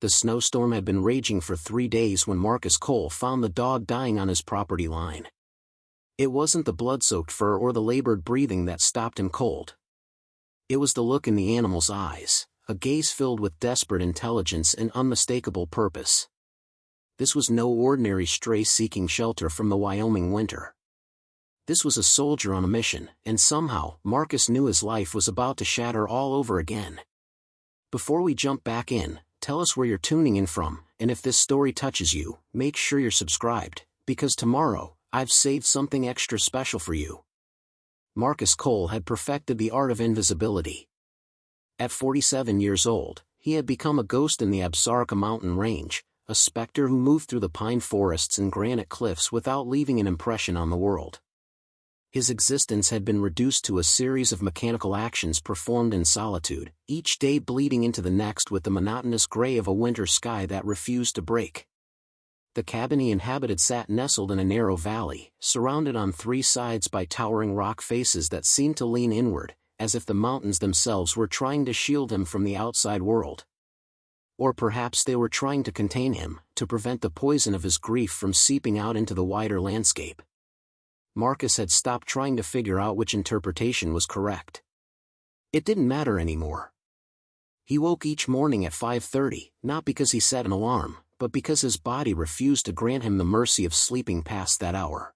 The snowstorm had been raging for 3 days when Marcus Cole found the dog dying on his property line. It wasn't the blood-soaked fur or the labored breathing that stopped him cold. It was the look in the animal's eyes, a gaze filled with desperate intelligence and unmistakable purpose. This was no ordinary stray seeking shelter from the Wyoming winter. This was a soldier on a mission, and somehow, Marcus knew his life was about to shatter all over again. Before we jump back in, tell us where you're tuning in from, and if this story touches you, make sure you're subscribed, because tomorrow, I've saved something extra special for you. Marcus Cole had perfected the art of invisibility. At 47 years old, he had become a ghost in the Absaroka Mountain Range, a specter who moved through the pine forests and granite cliffs without leaving an impression on the world. His existence had been reduced to a series of mechanical actions performed in solitude, each day bleeding into the next with the monotonous gray of a winter sky that refused to break. The cabin he inhabited sat nestled in a narrow valley, surrounded on 3 sides by towering rock faces that seemed to lean inward, as if the mountains themselves were trying to shield him from the outside world. Or perhaps they were trying to contain him, to prevent the poison of his grief from seeping out into the wider landscape. Marcus had stopped trying to figure out which interpretation was correct. It didn't matter anymore. He woke each morning at 5:30, not because he set an alarm, but because his body refused to grant him the mercy of sleeping past that hour.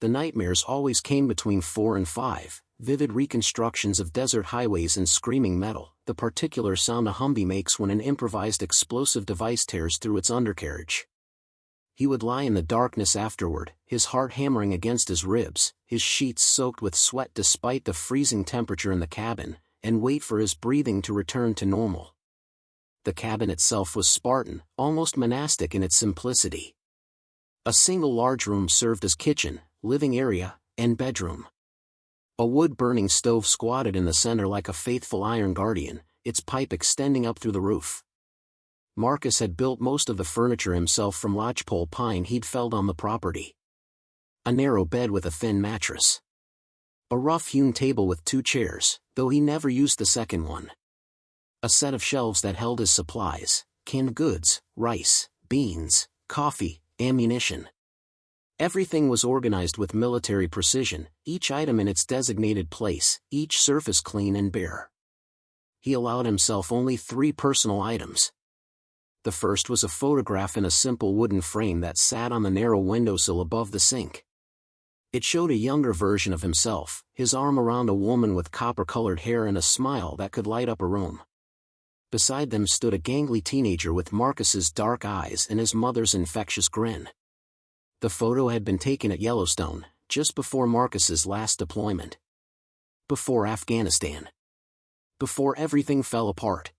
The nightmares always came between 4 and 5, vivid reconstructions of desert highways and screaming metal, the particular sound a Humvee makes when an improvised explosive device tears through its undercarriage. He would lie in the darkness afterward, his heart hammering against his ribs, his sheets soaked with sweat despite the freezing temperature in the cabin, and wait for his breathing to return to normal. The cabin itself was Spartan, almost monastic in its simplicity. A single large room served as kitchen, living area, and bedroom. A wood-burning stove squatted in the center like a faithful iron guardian, its pipe extending up through the roof. Marcus had built most of the furniture himself from lodgepole pine he'd felled on the property. A narrow bed with a thin mattress. A rough-hewn table with 2 chairs, though he never used the second one. A set of shelves that held his supplies, canned goods, rice, beans, coffee, ammunition. Everything was organized with military precision, each item in its designated place, each surface clean and bare. He allowed himself only 3 personal items. The first was a photograph in a simple wooden frame that sat on the narrow windowsill above the sink. It showed a younger version of himself, his arm around a woman with copper-colored hair and a smile that could light up a room. Beside them stood a gangly teenager with Marcus's dark eyes and his mother's infectious grin. The photo had been taken at Yellowstone, just before Marcus's last deployment. Before Afghanistan. Before everything fell apart.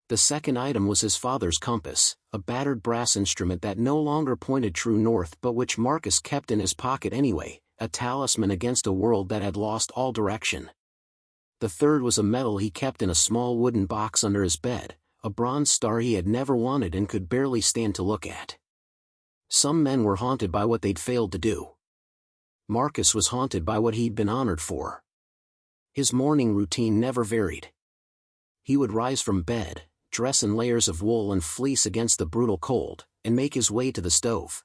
The second item was his father's compass, a battered brass instrument that no longer pointed true north but which Marcus kept in his pocket anyway, a talisman against a world that had lost all direction. The third was a medal he kept in a small wooden box under his bed, a bronze star he had never wanted and could barely stand to look at. Some men were haunted by what they'd failed to do. Marcus was haunted by what he'd been honored for. His morning routine never varied. He would rise from bed, dress in layers of wool and fleece against the brutal cold, and make his way to the stove.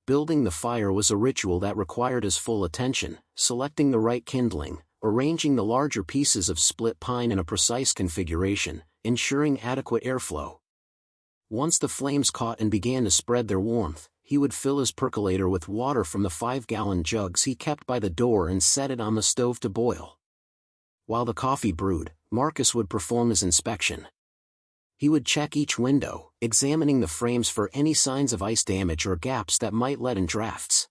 Building the fire was a ritual that required his full attention, selecting the right kindling, arranging the larger pieces of split pine in a precise configuration, ensuring adequate airflow. Once the flames caught and began to spread their warmth, he would fill his percolator with water from the 5-gallon jugs he kept by the door and set it on the stove to boil. While the coffee brewed, Marcus would perform his inspection. He would check each window, examining the frames for any signs of ice damage or gaps that might let in drafts.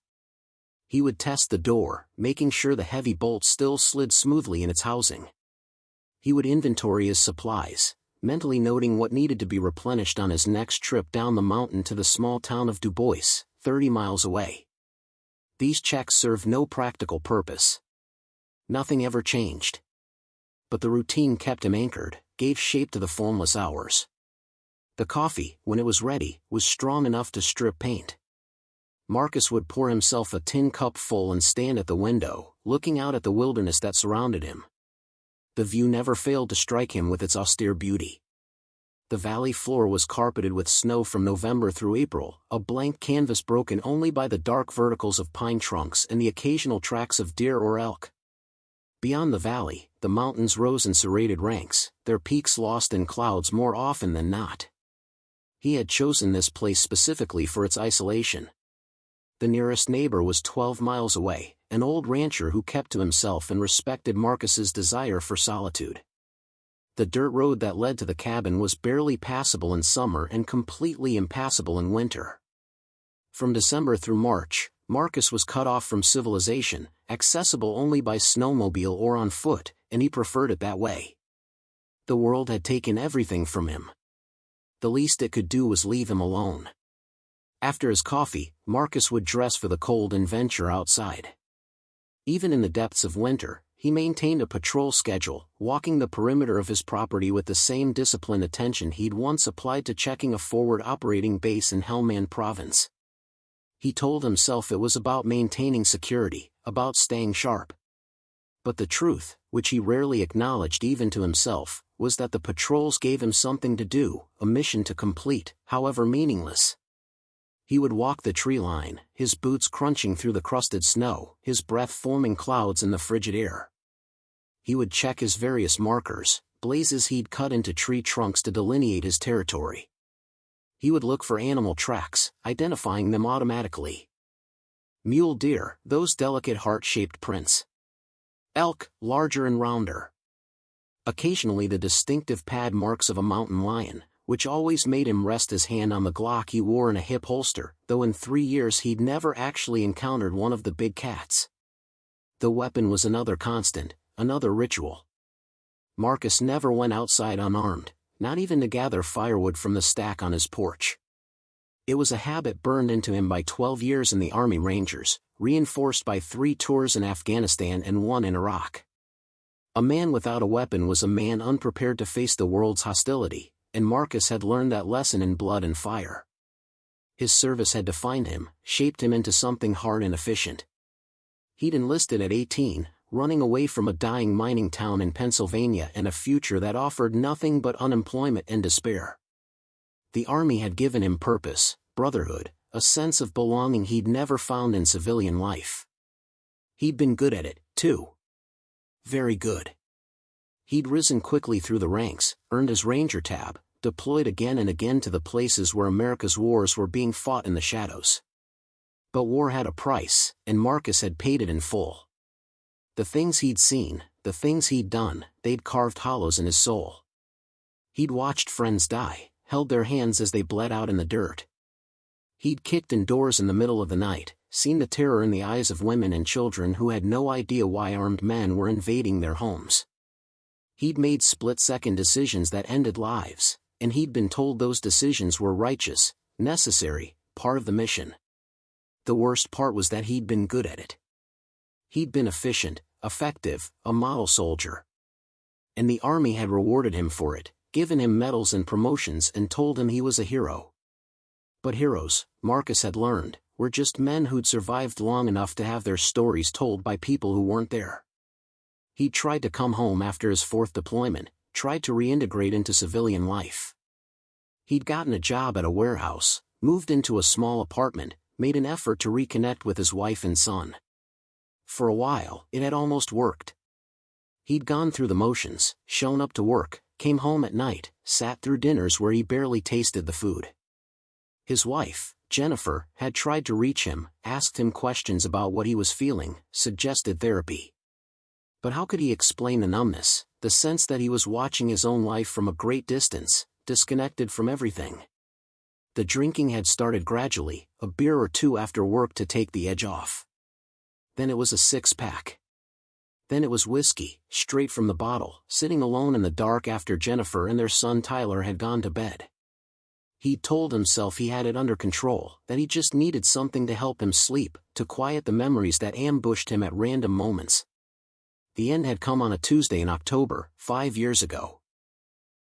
He would test the door, making sure the heavy bolt still slid smoothly in its housing. He would inventory his supplies, mentally noting what needed to be replenished on his next trip down the mountain to the small town of Du Bois, 30 miles away. These checks served no practical purpose. Nothing ever changed. But the routine kept him anchored, gave shape to the formless hours. The coffee, when it was ready, was strong enough to strip paint. Marcus would pour himself a tin cup full and stand at the window, looking out at the wilderness that surrounded him. The view never failed to strike him with its austere beauty. The valley floor was carpeted with snow from November through April, a blank canvas broken only by the dark verticals of pine trunks and the occasional tracks of deer or elk. Beyond the valley, the mountains rose in serrated ranks, their peaks lost in clouds more often than not. He had chosen this place specifically for its isolation. The nearest neighbor was 12 miles away, an old rancher who kept to himself and respected Marcus's desire for solitude. The dirt road that led to the cabin was barely passable in summer and completely impassable in winter. From December through March, Marcus was cut off from civilization, accessible only by snowmobile or on foot, and he preferred it that way. The world had taken everything from him. The least it could do was leave him alone. After his coffee, Marcus would dress for the cold and venture outside. Even in the depths of winter, he maintained a patrol schedule, walking the perimeter of his property with the same disciplined attention he'd once applied to checking a forward operating base in Helmand Province. He told himself it was about maintaining security, about staying sharp. But the truth, which he rarely acknowledged even to himself, was that the patrols gave him something to do, a mission to complete, however meaningless. He would walk the tree line, his boots crunching through the crusted snow, his breath forming clouds in the frigid air. He would check his various markers, blazes he'd cut into tree trunks to delineate his territory. He would look for animal tracks, identifying them automatically. Mule deer, those delicate heart-shaped prints. Elk, larger and rounder. Occasionally the distinctive pad marks of a mountain lion, which always made him rest his hand on the Glock he wore in a hip holster, though in 3 years he'd never actually encountered one of the big cats. The weapon was another constant, another ritual. Marcus never went outside unarmed, not even to gather firewood from the stack on his porch. It was a habit burned into him by 12 years in the Army Rangers, reinforced by 3 tours in Afghanistan and 1 in Iraq. A man without a weapon was a man unprepared to face the world's hostility, and Marcus had learned that lesson in blood and fire. His service had defined him, shaped him into something hard and efficient. He'd enlisted at 18, running away from a dying mining town in Pennsylvania and a future that offered nothing but unemployment and despair. The Army had given him purpose, brotherhood, a sense of belonging he'd never found in civilian life. He'd been good at it, too. Very good. He'd risen quickly through the ranks, earned his Ranger tab, deployed again and again to the places where America's wars were being fought in the shadows. But war had a price, and Marcus had paid it in full. The things he'd seen, the things he'd done, they'd carved hollows in his soul. He'd watched friends die, held their hands as they bled out in the dirt. He'd kicked in doors in the middle of the night, seen the terror in the eyes of women and children who had no idea why armed men were invading their homes. He'd made split-second decisions that ended lives, and he'd been told those decisions were righteous, necessary, part of the mission. The worst part was that he'd been good at it. He'd been efficient, effective, a model soldier. And the Army had rewarded him for it, given him medals and promotions and told him he was a hero. But heroes, Marcus had learned, were just men who'd survived long enough to have their stories told by people who weren't there. He'd tried to come home after his 4th deployment, tried to reintegrate into civilian life. He'd gotten a job at a warehouse, moved into a small apartment, made an effort to reconnect with his wife and son. For a while, it had almost worked. He'd gone through the motions, shown up to work, came home at night, sat through dinners where he barely tasted the food. His wife, Jennifer, had tried to reach him, asked him questions about what he was feeling, suggested therapy. But how could he explain the numbness, the sense that he was watching his own life from a great distance, disconnected from everything? The drinking had started gradually, a beer or 2 after work to take the edge off. Then it was a 6-pack. Then it was whiskey, straight from the bottle, sitting alone in the dark after Jennifer and their son Tyler had gone to bed. He told himself he had it under control, that he just needed something to help him sleep, to quiet the memories that ambushed him at random moments. The end had come on a Tuesday in October, 5 years ago.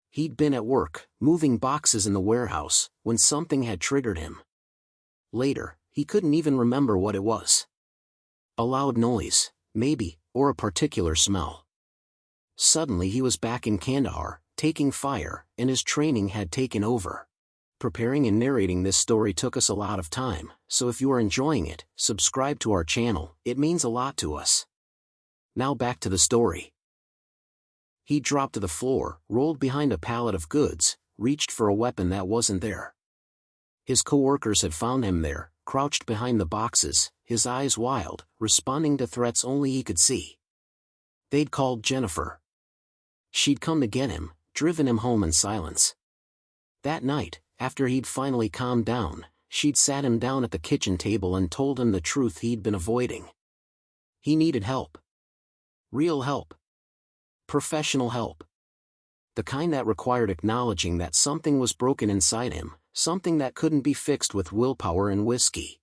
He'd been at work, moving boxes in the warehouse, when something had triggered him. Later, he couldn't even remember what it was. A loud noise, maybe, or a particular smell. Suddenly he was back in Kandahar, taking fire, and his training had taken over. Preparing and narrating this story took us a lot of time, so if you are enjoying it, subscribe to our channel, it means a lot to us. Now back to the story. He dropped to the floor, rolled behind a pallet of goods, reached for a weapon that wasn't there. His co-workers had found him there, crouched behind the boxes, his eyes wild, responding to threats only he could see. They'd called Jennifer. She'd come to get him, driven him home in silence. That night, after he'd finally calmed down, she'd sat him down at the kitchen table and told him the truth he'd been avoiding. He needed help. Real help. Professional help. The kind that required acknowledging that something was broken inside him, something that couldn't be fixed with willpower and whiskey.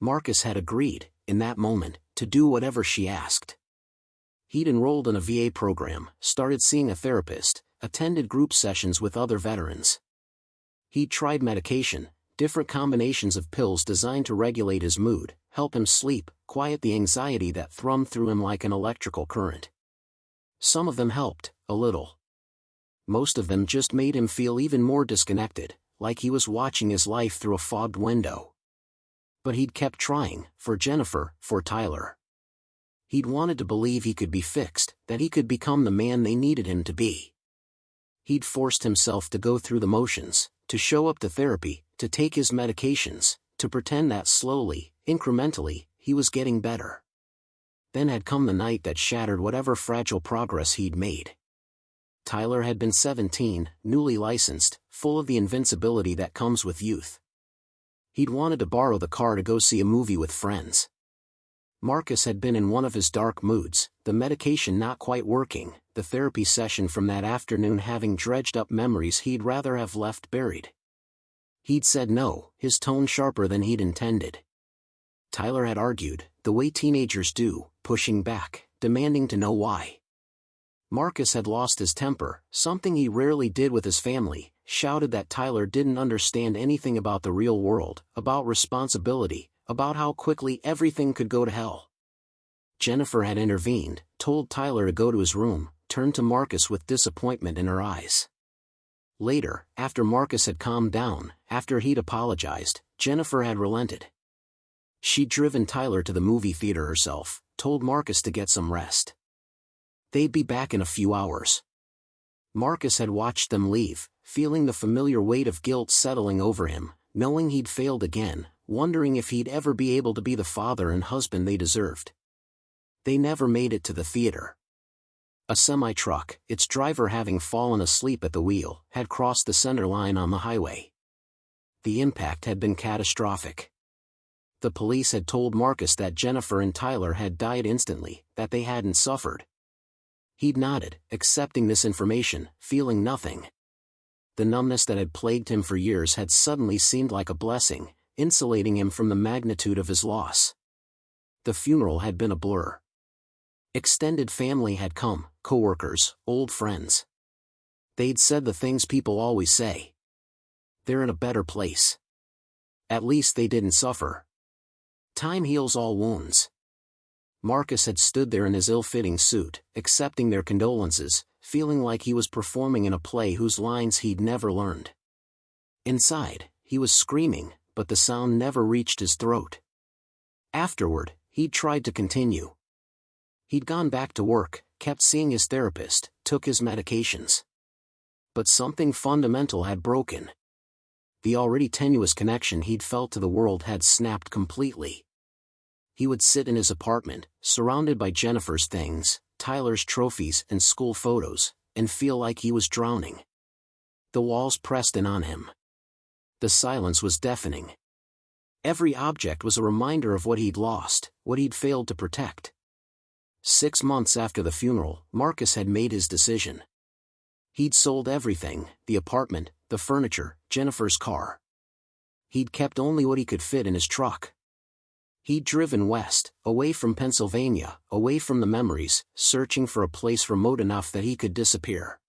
Marcus had agreed, in that moment, to do whatever she asked. He'd enrolled in a VA program, started seeing a therapist, attended group sessions with other veterans. He'd tried medication, different combinations of pills designed to regulate his mood, help him sleep, quiet the anxiety that thrummed through him like an electrical current. Some of them helped, a little. Most of them just made him feel even more disconnected, like he was watching his life through a fogged window. But he'd kept trying, for Jennifer, for Tyler. He'd wanted to believe he could be fixed, that he could become the man they needed him to be. He'd forced himself to go through the motions, to show up to therapy, to take his medications, to pretend that slowly, incrementally, he was getting better. Then had come the night that shattered whatever fragile progress he'd made. Tyler had been 17, newly licensed, full of the invincibility that comes with youth. He'd wanted to borrow the car to go see a movie with friends. Marcus had been in one of his dark moods, the medication not quite working, the therapy session from that afternoon having dredged up memories he'd rather have left buried. He'd said no, his tone sharper than he'd intended. Tyler had argued, the way teenagers do, pushing back, demanding to know why. Marcus had lost his temper, something he rarely did with his family, shouted that Tyler didn't understand anything about the real world, about responsibility, about how quickly everything could go to hell. Jennifer had intervened, told Tyler to go to his room, turned to Marcus with disappointment in her eyes. Later, after Marcus had calmed down, after he'd apologized, Jennifer had relented. She'd driven Tyler to the movie theater herself, told Marcus to get some rest. They'd be back in a few hours. Marcus had watched them leave, feeling the familiar weight of guilt settling over him, knowing he'd failed again, wondering if he'd ever be able to be the father and husband they deserved. They never made it to the theater. A semi-truck, its driver having fallen asleep at the wheel, had crossed the center line on the highway. The impact had been catastrophic. The police had told Marcus that Jennifer and Tyler had died instantly, that they hadn't suffered. He'd nodded, accepting this information, feeling nothing. The numbness that had plagued him for years had suddenly seemed like a blessing, insulating him from the magnitude of his loss. The funeral had been a blur. Extended family had come, co-workers, old friends. They'd said the things people always say. They're in a better place. At least they didn't suffer. Time heals all wounds. Marcus had stood there in his ill-fitting suit, accepting their condolences, feeling like he was performing in a play whose lines he'd never learned. Inside, he was screaming, but the sound never reached his throat. Afterward, he'd tried to continue. He'd gone back to work, kept seeing his therapist, took his medications. But something fundamental had broken. The already tenuous connection he'd felt to the world had snapped completely. He would sit in his apartment, surrounded by Jennifer's things, Tyler's trophies and school photos, and feel like he was drowning. The walls pressed in on him. The silence was deafening. Every object was a reminder of what he'd lost, what he'd failed to protect. 6 months after the funeral, Marcus had made his decision. He'd sold everything, the apartment, the furniture, Jennifer's car. He'd kept only what he could fit in his truck. He'd driven west, away from Pennsylvania, away from the memories, searching for a place remote enough that he could disappear.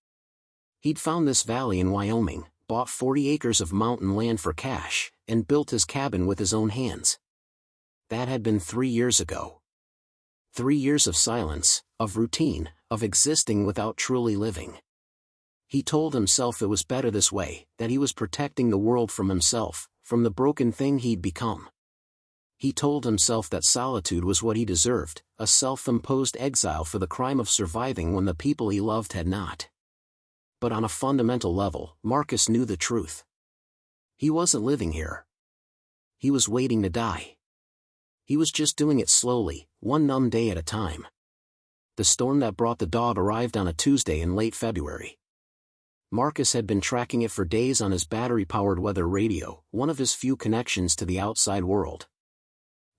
He'd found this valley in Wyoming, bought 40 acres of mountain land for cash, and built his cabin with his own hands. That had been 3 years ago. 3 years of silence, of routine, of existing without truly living. He told himself it was better this way, that he was protecting the world from himself, from the broken thing he'd become. He told himself that solitude was what he deserved, a self-imposed exile for the crime of surviving when the people he loved had not. But on a fundamental level, Marcus knew the truth. He wasn't living here. He was waiting to die. He was just doing it slowly, one numb day at a time. The storm that brought the dog arrived on a Tuesday in late February. Marcus had been tracking it for days on his battery-powered weather radio, one of his few connections to the outside world.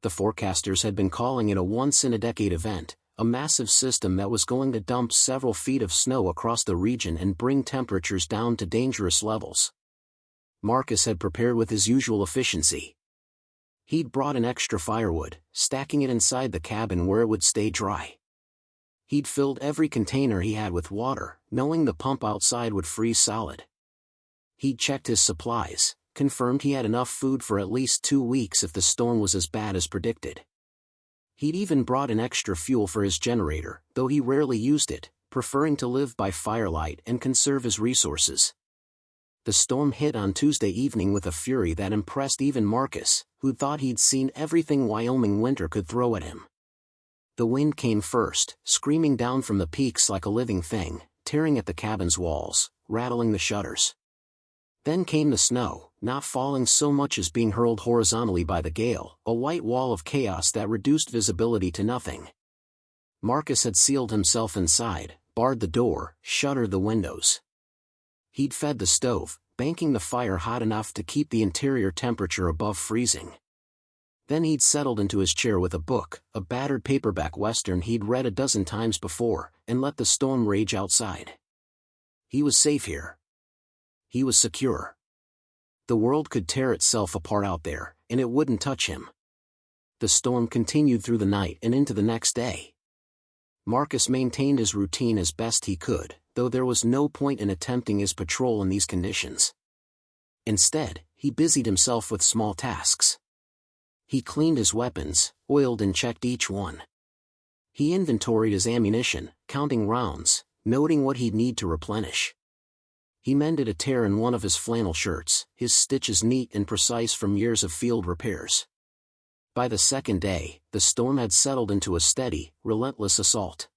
The forecasters had been calling it a once-in-a-decade event, a massive system that was going to dump several feet of snow across the region and bring temperatures down to dangerous levels. Marcus had prepared with his usual efficiency. He'd brought in extra firewood, stacking it inside the cabin where it would stay dry. He'd filled every container he had with water, knowing the pump outside would freeze solid. He'd checked his supplies, confirmed he had enough food for at least 2 weeks if the storm was as bad as predicted. He'd even brought in extra fuel for his generator, though he rarely used it, preferring to live by firelight and conserve his resources. The storm hit on Tuesday evening with a fury that impressed even Marcus, who thought he'd seen everything Wyoming winter could throw at him. The wind came first, screaming down from the peaks like a living thing, tearing at the cabin's walls, rattling the shutters. Then came the snow, not falling so much as being hurled horizontally by the gale, a white wall of chaos that reduced visibility to nothing. Marcus had sealed himself inside, barred the door, shuttered the windows. He'd fed the stove, banking the fire hot enough to keep the interior temperature above freezing. Then he'd settled into his chair with a book, a battered paperback western he'd read a dozen times before, and let the storm rage outside. He was safe here. He was secure. The world could tear itself apart out there, and it wouldn't touch him. The storm continued through the night and into the next day. Marcus maintained his routine as best he could, though there was no point in attempting his patrol in these conditions. Instead, he busied himself with small tasks. He cleaned his weapons, oiled and checked each one. He inventoried his ammunition, counting rounds, noting what he'd need to replenish. He mended a tear in one of his flannel shirts, his stitches neat and precise from years of field repairs. By the second day, the storm had settled into a steady, relentless assault.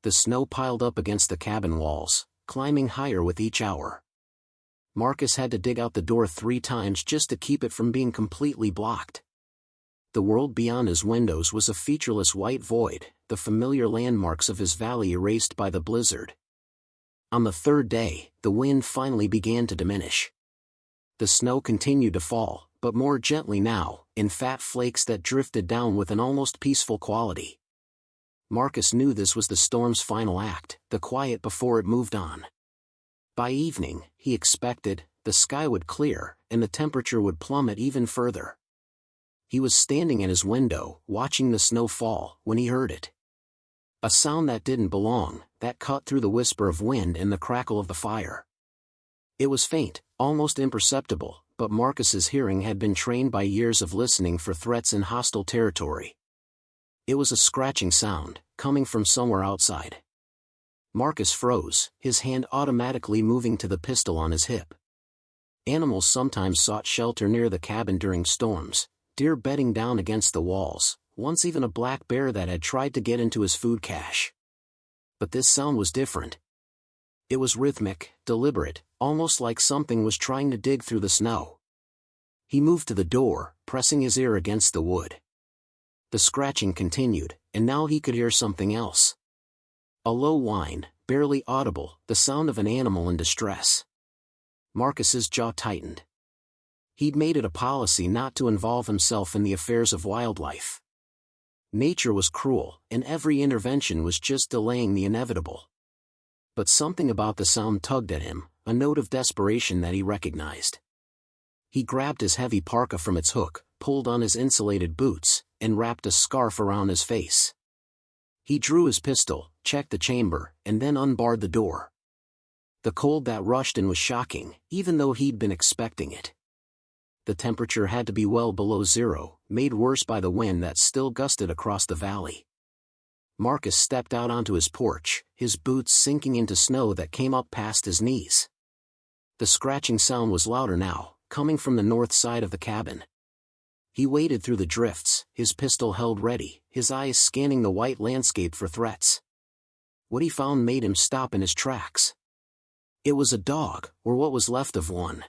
The snow piled up against the cabin walls, climbing higher with each hour. Marcus had to dig out the door 3 times just to keep it from being completely blocked. The world beyond his windows was a featureless white void, the familiar landmarks of his valley erased by the blizzard. On the 3rd day, the wind finally began to diminish. The snow continued to fall, but more gently now, in fat flakes that drifted down with an almost peaceful quality. Marcus knew this was the storm's final act, the quiet before it moved on. By evening, he expected, the sky would clear, and the temperature would plummet even further. He was standing at his window, watching the snow fall, when he heard it. A sound that didn't belong, that cut through the whisper of wind and the crackle of the fire. It was faint, almost imperceptible, but Marcus's hearing had been trained by years of listening for threats in hostile territory. It was a scratching sound, coming from somewhere outside. Marcus froze, his hand automatically moving to the pistol on his hip. Animals sometimes sought shelter near the cabin during storms, deer bedding down against the walls, once even a black bear that had tried to get into his food cache. But this sound was different. It was rhythmic, deliberate, almost like something was trying to dig through the snow. He moved to the door, pressing his ear against the wood. The scratching continued, and now he could hear something else. A low whine, barely audible, the sound of an animal in distress. Marcus's jaw tightened. He'd made it a policy not to involve himself in the affairs of wildlife. Nature was cruel, and every intervention was just delaying the inevitable. But something about the sound tugged at him, a note of desperation that he recognized. He grabbed his heavy parka from its hook, pulled on his insulated boots, and wrapped a scarf around his face. He drew his pistol, checked the chamber, and then unbarred the door. The cold that rushed in was shocking, even though he'd been expecting it. The temperature had to be well below zero, made worse by the wind that still gusted across the valley. Marcus stepped out onto his porch, his boots sinking into snow that came up past his knees. The scratching sound was louder now, coming from the north side of the cabin. He waded through the drifts, his pistol held ready, his eyes scanning the white landscape for threats. What he found made him stop in his tracks. It was a dog, or what was left of one.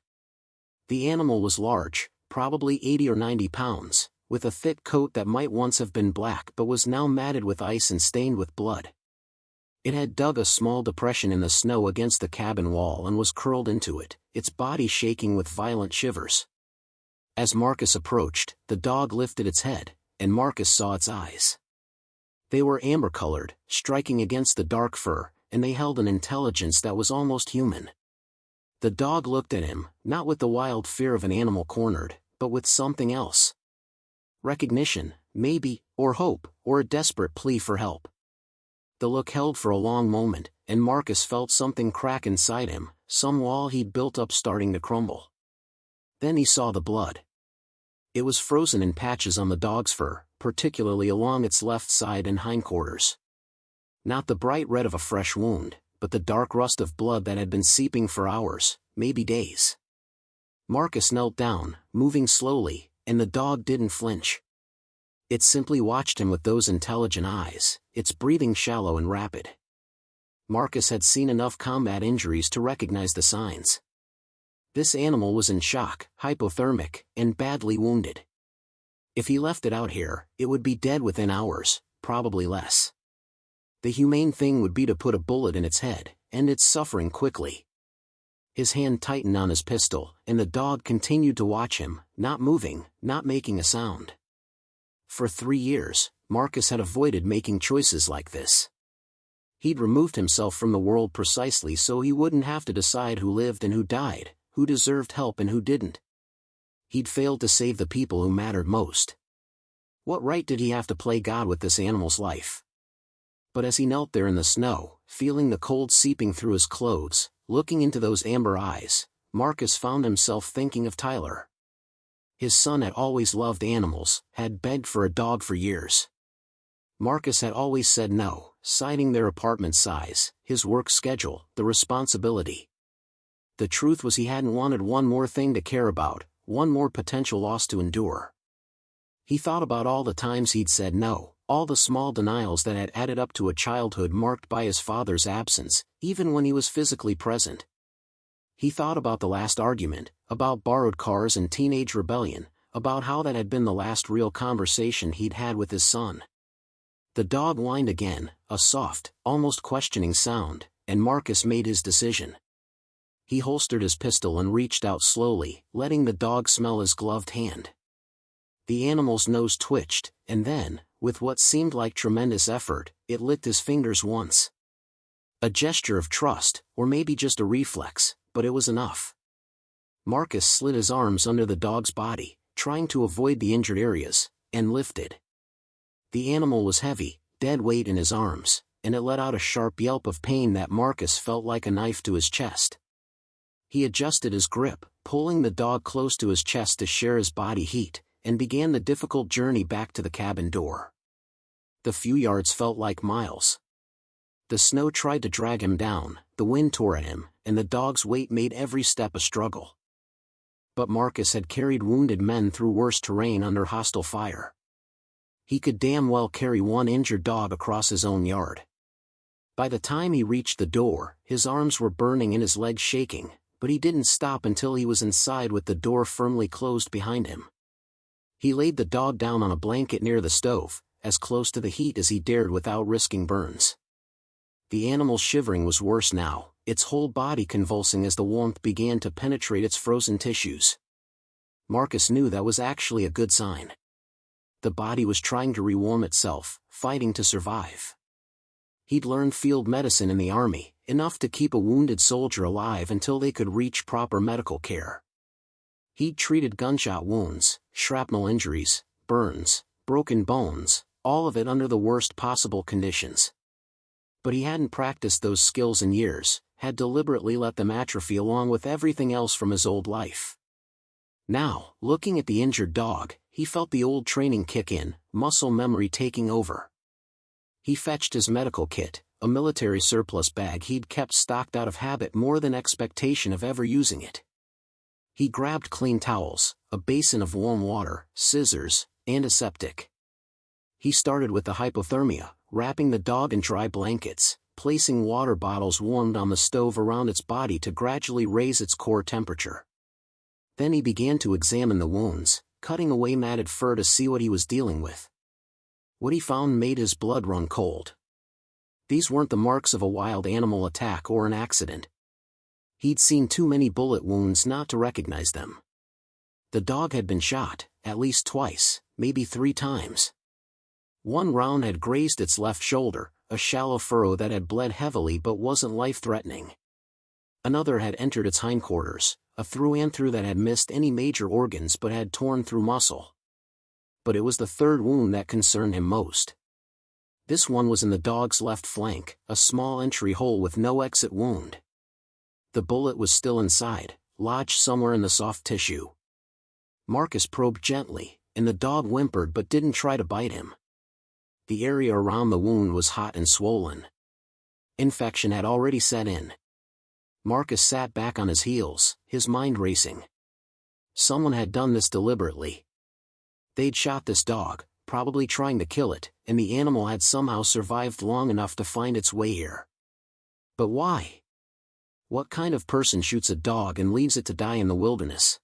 The animal was large, probably 80 or 90 pounds, with a thick coat that might once have been black but was now matted with ice and stained with blood. It had dug a small depression in the snow against the cabin wall and was curled into it, its body shaking with violent shivers. As Marcus approached, the dog lifted its head, and Marcus saw its eyes. They were amber-colored, striking against the dark fur, and they held an intelligence that was almost human. The dog looked at him, not with the wild fear of an animal cornered, but with something else. Recognition, maybe, or hope, or a desperate plea for help. The look held for a long moment, and Marcus felt something crack inside him, some wall he'd built up starting to crumble. Then he saw the blood. It was frozen in patches on the dog's fur, particularly along its left side and hindquarters. Not the bright red of a fresh wound, but the dark rust of blood that had been seeping for hours, maybe days. Marcus knelt down, moving slowly, and the dog didn't flinch. It simply watched him with those intelligent eyes, its breathing shallow and rapid. Marcus had seen enough combat injuries to recognize the signs. This animal was in shock, hypothermic, and badly wounded. If he left it out here, it would be dead within hours, probably less. The humane thing would be to put a bullet in its head, end its suffering quickly. His hand tightened on his pistol, and the dog continued to watch him, not moving, not making a sound. For 3 years, Marcus had avoided making choices like this. He'd removed himself from the world precisely so he wouldn't have to decide who lived and who died, who deserved help and who didn't. He'd failed to save the people who mattered most. What right did he have to play God with this animal's life? But as he knelt there in the snow, feeling the cold seeping through his clothes, looking into those amber eyes, Marcus found himself thinking of Tyler. His son had always loved animals, had begged for a dog for years. Marcus had always said no, citing their apartment size, his work schedule, the responsibility. The truth was he hadn't wanted one more thing to care about, one more potential loss to endure. He thought about all the times he'd said no, all the small denials that had added up to a childhood marked by his father's absence, even when he was physically present. He thought about the last argument, about borrowed cars and teenage rebellion, about how that had been the last real conversation he'd had with his son. The dog whined again, a soft, almost questioning sound, and Marcus made his decision. He holstered his pistol and reached out slowly, letting the dog smell his gloved hand. The animal's nose twitched, and then, with what seemed like tremendous effort, it licked his fingers once. A gesture of trust, or maybe just a reflex, but it was enough. Marcus slid his arms under the dog's body, trying to avoid the injured areas, and lifted. The animal was heavy, dead weight in his arms, and it let out a sharp yelp of pain that Marcus felt like a knife to his chest. He adjusted his grip, pulling the dog close to his chest to share his body heat, and began the difficult journey back to the cabin door. The few yards felt like miles. The snow tried to drag him down, the wind tore at him, and the dog's weight made every step a struggle. But Marcus had carried wounded men through worse terrain under hostile fire. He could damn well carry one injured dog across his own yard. By the time he reached the door, his arms were burning and his legs shaking, but he didn't stop until he was inside with the door firmly closed behind him. He laid the dog down on a blanket near the stove, as close to the heat as he dared without risking burns. The animal's shivering was worse now, its whole body convulsing as the warmth began to penetrate its frozen tissues. Marcus knew that was actually a good sign. The body was trying to rewarm itself, fighting to survive. He'd learned field medicine in the army, enough to keep a wounded soldier alive until they could reach proper medical care. He'd treated gunshot wounds, shrapnel injuries, burns, broken bones, all of it under the worst possible conditions. But he hadn't practiced those skills in years, had deliberately let them atrophy along with everything else from his old life. Now, looking at the injured dog, he felt the old training kick in, muscle memory taking over. He fetched his medical kit, a military surplus bag he'd kept stocked out of habit more than expectation of ever using it. He grabbed clean towels, a basin of warm water, scissors, and a septic. He started with the hypothermia, wrapping the dog in dry blankets, placing water bottles warmed on the stove around its body to gradually raise its core temperature. Then he began to examine the wounds, cutting away matted fur to see what he was dealing with. What he found made his blood run cold. These weren't the marks of a wild animal attack or an accident. He'd seen too many bullet wounds not to recognize them. The dog had been shot, at least twice, maybe 3 times. One round had grazed its left shoulder, a shallow furrow that had bled heavily but wasn't life-threatening. Another had entered its hindquarters, a through-and-through that had missed any major organs but had torn through muscle. But it was the third wound that concerned him most. This one was in the dog's left flank, a small entry hole with no exit wound. The bullet was still inside, lodged somewhere in the soft tissue. Marcus probed gently, and the dog whimpered but didn't try to bite him. The area around the wound was hot and swollen. Infection had already set in. Marcus sat back on his heels, his mind racing. Someone had done this deliberately. They'd shot this dog, probably trying to kill it, and the animal had somehow survived long enough to find its way here. But why? What kind of person shoots a dog and leaves it to die in the wilderness?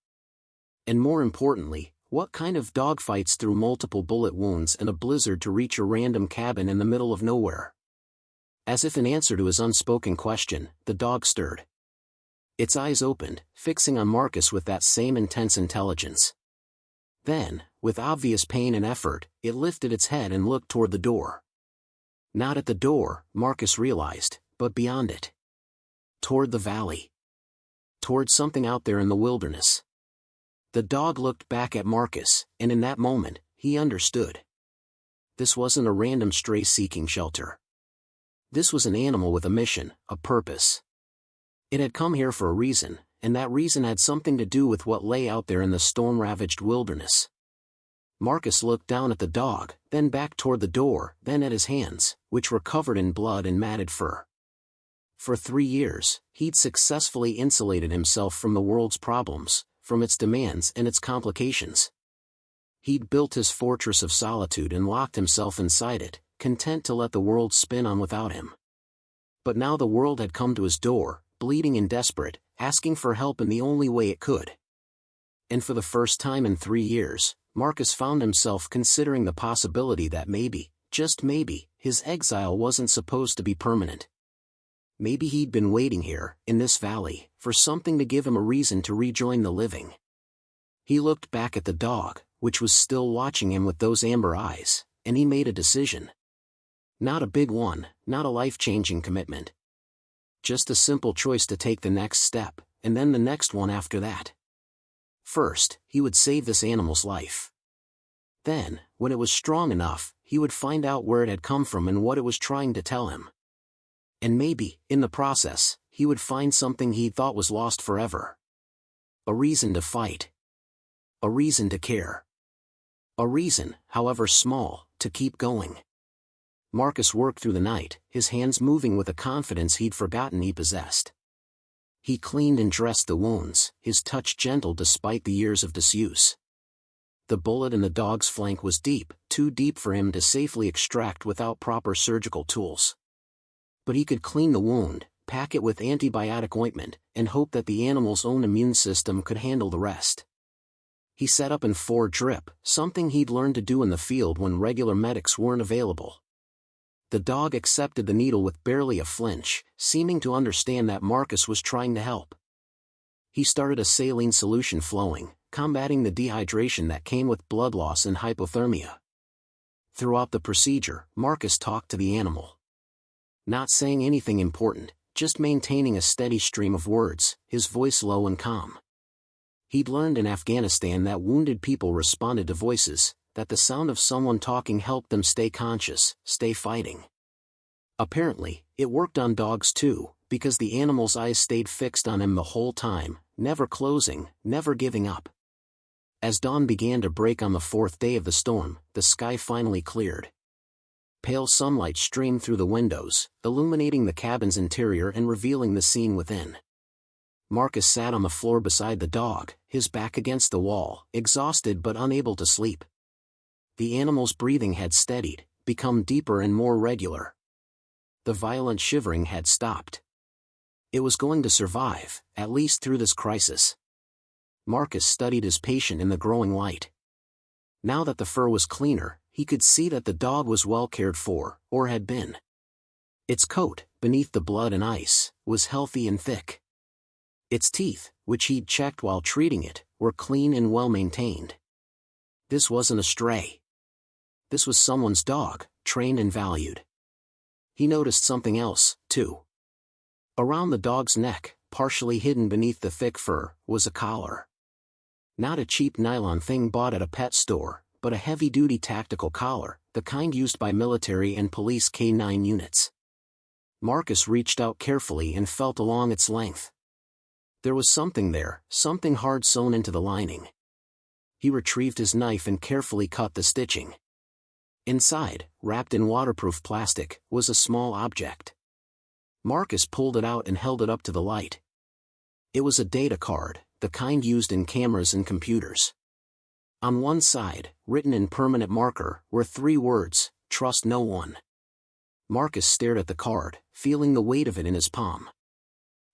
And more importantly, what kind of dog fights through multiple bullet wounds and a blizzard to reach a random cabin in the middle of nowhere? As if in answer to his unspoken question, the dog stirred. Its eyes opened, fixing on Marcus with that same intense intelligence. Then, with obvious pain and effort, it lifted its head and looked toward the door. Not at the door, Marcus realized, but beyond it. Toward the valley. Toward something out there in the wilderness. The dog looked back at Marcus, and in that moment, he understood. This wasn't a random stray seeking shelter. This was an animal with a mission, a purpose. It had come here for a reason, and that reason had something to do with what lay out there in the storm-ravaged wilderness. Marcus looked down at the dog, then back toward the door, then at his hands, which were covered in blood and matted fur. For 3 years, he'd successfully insulated himself from the world's problems, from its demands and its complications. He'd built his fortress of solitude and locked himself inside it, content to let the world spin on without him. But now the world had come to his door, bleeding and desperate, asking for help in the only way it could. And for the first time in 3 years, Marcus found himself considering the possibility that maybe, just maybe, his exile wasn't supposed to be permanent. Maybe he'd been waiting here, in this valley, for something to give him a reason to rejoin the living. He looked back at the dog, which was still watching him with those amber eyes, and he made a decision. Not a big one, not a life-changing commitment. Just a simple choice to take the next step, and then the next one after that. First, he would save this animal's life. Then, when it was strong enough, he would find out where it had come from and what it was trying to tell him. And maybe, in the process, he would find something he thought was lost forever. A reason to fight. A reason to care. A reason, however small, to keep going. Marcus worked through the night, his hands moving with a confidence he'd forgotten he possessed. He cleaned and dressed the wounds, his touch gentle despite the years of disuse. The bullet in the dog's flank was deep, too deep for him to safely extract without proper surgical tools. But he could clean the wound, pack it with antibiotic ointment, and hope that the animal's own immune system could handle the rest. He set up an 4-drip, something he'd learned to do in the field when regular medics weren't available. The dog accepted the needle with barely a flinch, seeming to understand that Marcus was trying to help. He started a saline solution flowing, combating the dehydration that came with blood loss and hypothermia. Throughout the procedure, Marcus talked to the animal. Not saying anything important, just maintaining a steady stream of words, his voice low and calm. He'd learned in Afghanistan that wounded people responded to voices, that the sound of someone talking helped them stay conscious, stay fighting. Apparently, it worked on dogs too, because the animal's eyes stayed fixed on him the whole time, never closing, never giving up. As dawn began to break on the 4th day of the storm, the sky finally cleared. Pale sunlight streamed through the windows, illuminating the cabin's interior and revealing the scene within. Marcus sat on the floor beside the dog, his back against the wall, exhausted but unable to sleep. The animal's breathing had steadied, become deeper and more regular. The violent shivering had stopped. It was going to survive, at least through this crisis. Marcus studied his patient in the growing light. Now that the fur was cleaner, he could see that the dog was well cared for, or had been. Its coat, beneath the blood and ice, was healthy and thick. Its teeth, which he'd checked while treating it, were clean and well maintained. This wasn't a stray. This was someone's dog, trained and valued. He noticed something else, too. Around the dog's neck, partially hidden beneath the thick fur, was a collar. Not a cheap nylon thing bought at a pet store, but a heavy-duty tactical collar, the kind used by military and police K-9 units. Marcus reached out carefully and felt along its length. There was something there, something hard sewn into the lining. He retrieved his knife and carefully cut the stitching. Inside, wrapped in waterproof plastic, was a small object. Marcus pulled it out and held it up to the light. It was a data card, the kind used in cameras and computers. On one side, written in permanent marker, were 3 words, "Trust no one." Marcus stared at the card, feeling the weight of it in his palm.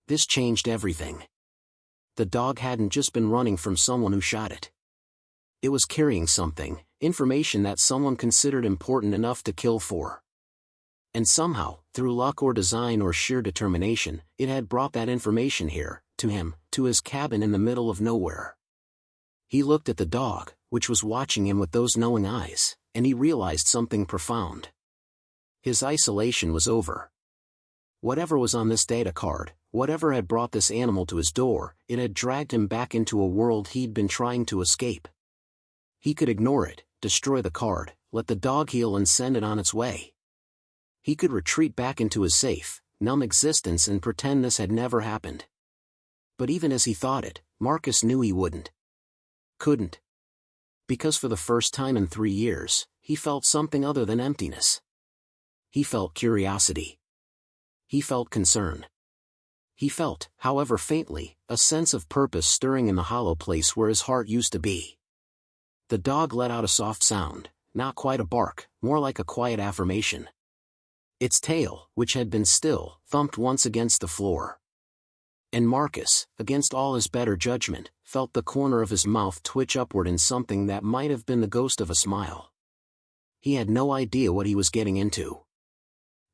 This changed everything. The dog hadn't just been running from someone who shot it. It was carrying something, information that someone considered important enough to kill for. And somehow, through luck or design or sheer determination, it had brought that information here, to him, to his cabin in the middle of nowhere. He looked at the dog, which was watching him with those knowing eyes, and he realized something profound. His isolation was over. Whatever was on this data card, whatever had brought this animal to his door, it had dragged him back into a world he'd been trying to escape. He could ignore it, destroy the card, let the dog heal and send it on its way. He could retreat back into his safe, numb existence and pretend this had never happened. But even as he thought it, Marcus knew he wouldn't. Couldn't. Because for the first time in 3 years, he felt something other than emptiness. He felt curiosity. He felt concern. He felt, however faintly, a sense of purpose stirring in the hollow place where his heart used to be. The dog let out a soft sound, not quite a bark, more like a quiet affirmation. Its tail, which had been still, thumped once against the floor. And Marcus, against all his better judgment, felt the corner of his mouth twitch upward in something that might have been the ghost of a smile. He had no idea what he was getting into.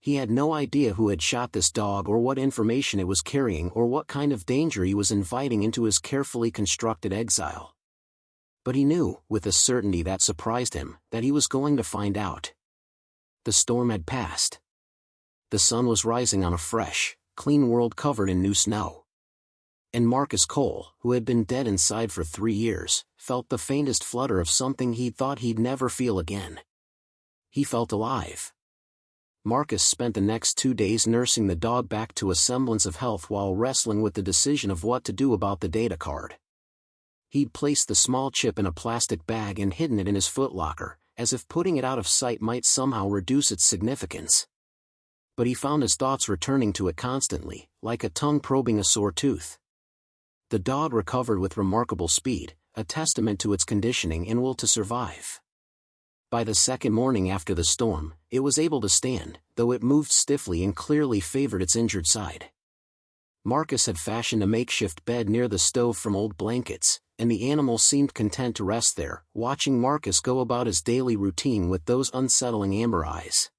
He had no idea who had shot this dog or what information it was carrying or what kind of danger he was inviting into his carefully constructed exile. But he knew, with a certainty that surprised him, that he was going to find out. The storm had passed. The sun was rising on a fresh, clean world covered in new snow. And Marcus Cole, who had been dead inside for 3 years, felt the faintest flutter of something he thought he'd never feel again. He felt alive. Marcus spent the next 2 days nursing the dog back to a semblance of health while wrestling with the decision of what to do about the data card. He'd placed the small chip in a plastic bag and hidden it in his footlocker, as if putting it out of sight might somehow reduce its significance. But he found his thoughts returning to it constantly, like a tongue probing a sore tooth. The dog recovered with remarkable speed, a testament to its conditioning and will to survive. By the second morning after the storm, it was able to stand, though it moved stiffly and clearly favored its injured side. Marcus had fashioned a makeshift bed near the stove from old blankets, and the animal seemed content to rest there, watching Marcus go about his daily routine with those unsettling amber eyes.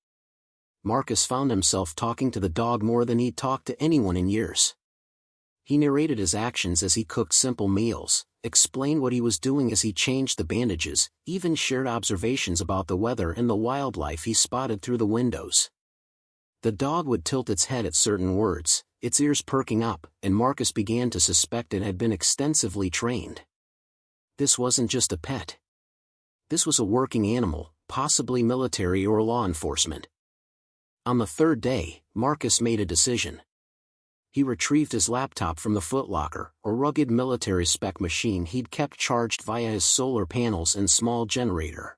Marcus found himself talking to the dog more than he'd talked to anyone in years. He narrated his actions as he cooked simple meals, explained what he was doing as he changed the bandages, even shared observations about the weather and the wildlife he spotted through the windows. The dog would tilt its head at certain words, its ears perking up, and Marcus began to suspect it had been extensively trained. This wasn't just a pet. This was a working animal, possibly military or law enforcement. On the 3rd day, Marcus made a decision. He retrieved his laptop from the footlocker, a rugged military-spec machine he'd kept charged via his solar panels and small generator.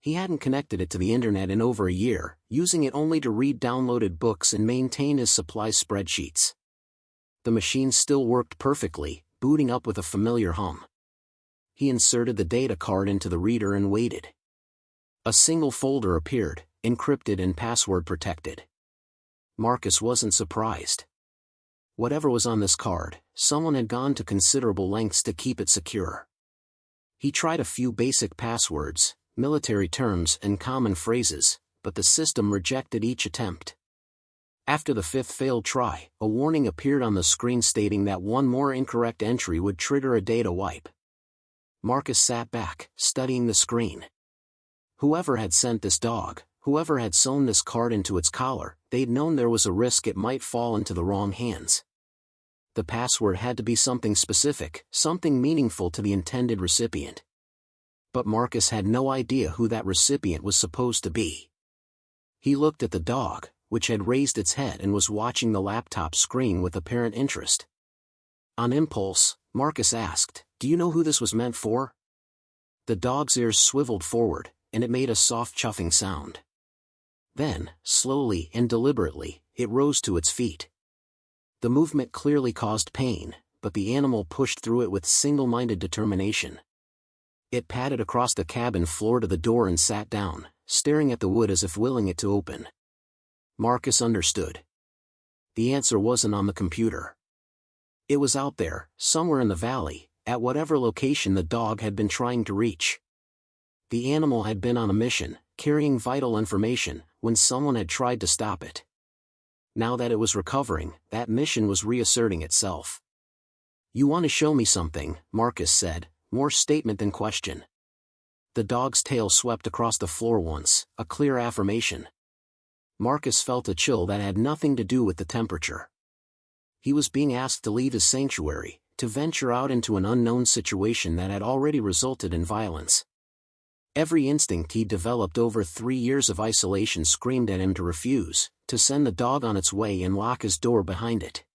He hadn't connected it to the internet in over a year, using it only to read downloaded books and maintain his supply spreadsheets. The machine still worked perfectly, booting up with a familiar hum. He inserted the data card into the reader and waited. A single folder appeared, encrypted and password protected. Marcus wasn't surprised. Whatever was on this card, someone had gone to considerable lengths to keep it secure. He tried a few basic passwords, military terms and common phrases, but the system rejected each attempt. After the fifth failed try, a warning appeared on the screen stating that one more incorrect entry would trigger a data wipe. Marcus sat back, studying the screen. Whoever had sent this dog, whoever had sewn this card into its collar, they'd known there was a risk it might fall into the wrong hands. The password had to be something specific, something meaningful to the intended recipient. But Marcus had no idea who that recipient was supposed to be. He looked at the dog, which had raised its head and was watching the laptop screen with apparent interest. On impulse, Marcus asked, "Do you know who this was meant for?" The dog's ears swiveled forward, and it made a soft chuffing sound. Then, slowly and deliberately, it rose to its feet. The movement clearly caused pain, but the animal pushed through it with single-minded determination. It padded across the cabin floor to the door and sat down, staring at the wood as if willing it to open. Marcus understood. The answer wasn't on the computer. It was out there, somewhere in the valley, at whatever location the dog had been trying to reach. The animal had been on a mission, carrying vital information, when someone had tried to stop it. Now that it was recovering, that mission was reasserting itself. "You want to show me something," Marcus said, more statement than question. The dog's tail swept across the floor once, a clear affirmation. Marcus felt a chill that had nothing to do with the temperature. He was being asked to leave his sanctuary, to venture out into an unknown situation that had already resulted in violence. Every instinct he developed over 3 years of isolation screamed at him to refuse, to send the dog on its way and lock his door behind it.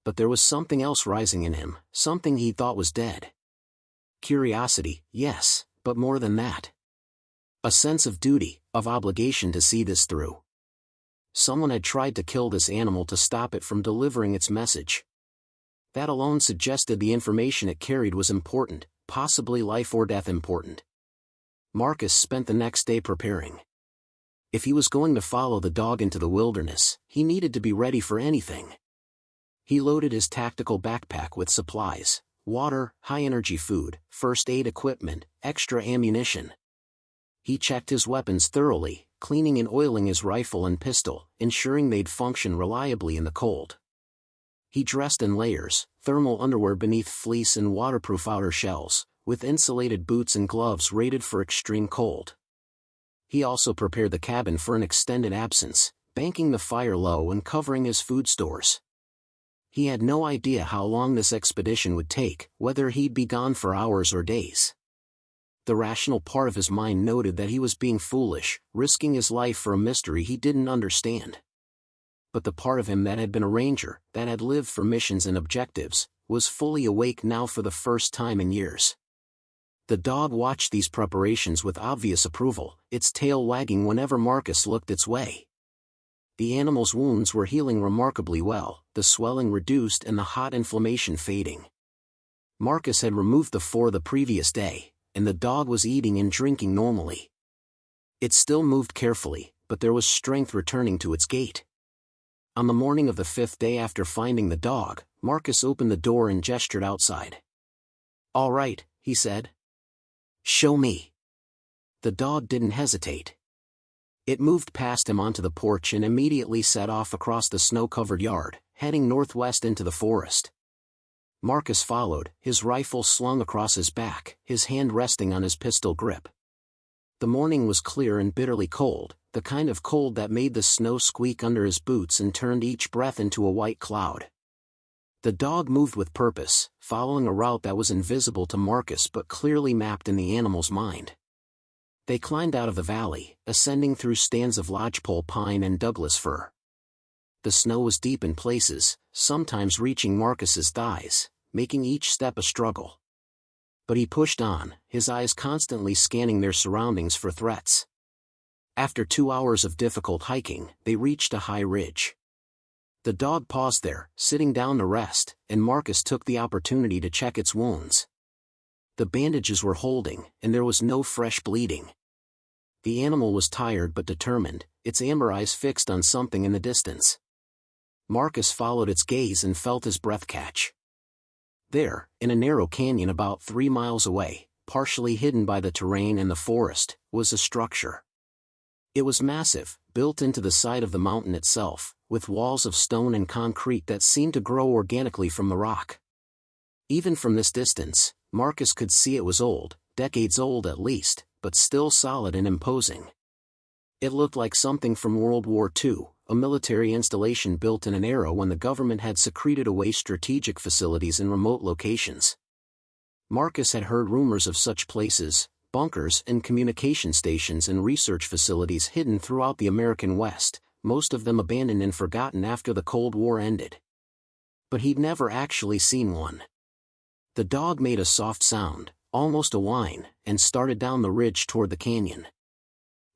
But there was something else rising in him, something he thought was dead. Curiosity, yes, but more than that. A sense of duty, of obligation to see this through. Someone had tried to kill this animal to stop it from delivering its message. That alone suggested the information it carried was important, possibly life or death important. Marcus spent the next day preparing. If he was going to follow the dog into the wilderness, he needed to be ready for anything. He loaded his tactical backpack with supplies, water, high-energy food, first aid equipment, extra ammunition. He checked his weapons thoroughly, cleaning and oiling his rifle and pistol, ensuring they'd function reliably in the cold. He dressed in layers, thermal underwear beneath fleece and waterproof outer shells, with insulated boots and gloves rated for extreme cold. He also prepared the cabin for an extended absence, banking the fire low and covering his food stores. He had no idea how long this expedition would take, whether he'd be gone for hours or days. The rational part of his mind noted that he was being foolish, risking his life for a mystery he didn't understand. But the part of him that had been a ranger, that had lived for missions and objectives, was fully awake now for the first time in years. The dog watched these preparations with obvious approval, its tail wagging whenever Marcus looked its way. The animal's wounds were healing remarkably well, the swelling reduced and the hot inflammation fading. Marcus had removed the 4 the previous day, and the dog was eating and drinking normally. It still moved carefully, but there was strength returning to its gait. On the morning of the 5th day after finding the dog, Marcus opened the door and gestured outside. "All right," he said. "Show me." The dog didn't hesitate. It moved past him onto the porch and immediately set off across the snow-covered yard, heading northwest into the forest. Marcus followed, his rifle slung across his back, his hand resting on his pistol grip. The morning was clear and bitterly cold, the kind of cold that made the snow squeak under his boots and turned each breath into a white cloud. The dog moved with purpose, following a route that was invisible to Marcus but clearly mapped in the animal's mind. They climbed out of the valley, ascending through stands of lodgepole pine and Douglas fir. The snow was deep in places, sometimes reaching Marcus's thighs, making each step a struggle. But he pushed on, his eyes constantly scanning their surroundings for threats. After 2 hours of difficult hiking, they reached a high ridge. The dog paused there, sitting down to rest, and Marcus took the opportunity to check its wounds. The bandages were holding, and there was no fresh bleeding. The animal was tired but determined, its amber eyes fixed on something in the distance. Marcus followed its gaze and felt his breath catch. There, in a narrow canyon about 3 miles away, partially hidden by the terrain and the forest, was a structure. It was massive, built into the side of the mountain itself, with walls of stone and concrete that seemed to grow organically from the rock. Even from this distance, Marcus could see it was old, decades old at least, but still solid and imposing. It looked like something from World War II, a military installation built in an era when the government had secreted away strategic facilities in remote locations. Marcus had heard rumors of such places, bunkers and communication stations and research facilities hidden throughout the American West, most of them abandoned and forgotten after the Cold War ended. But he'd never actually seen one. The dog made a soft sound, almost a whine, and started down the ridge toward the canyon.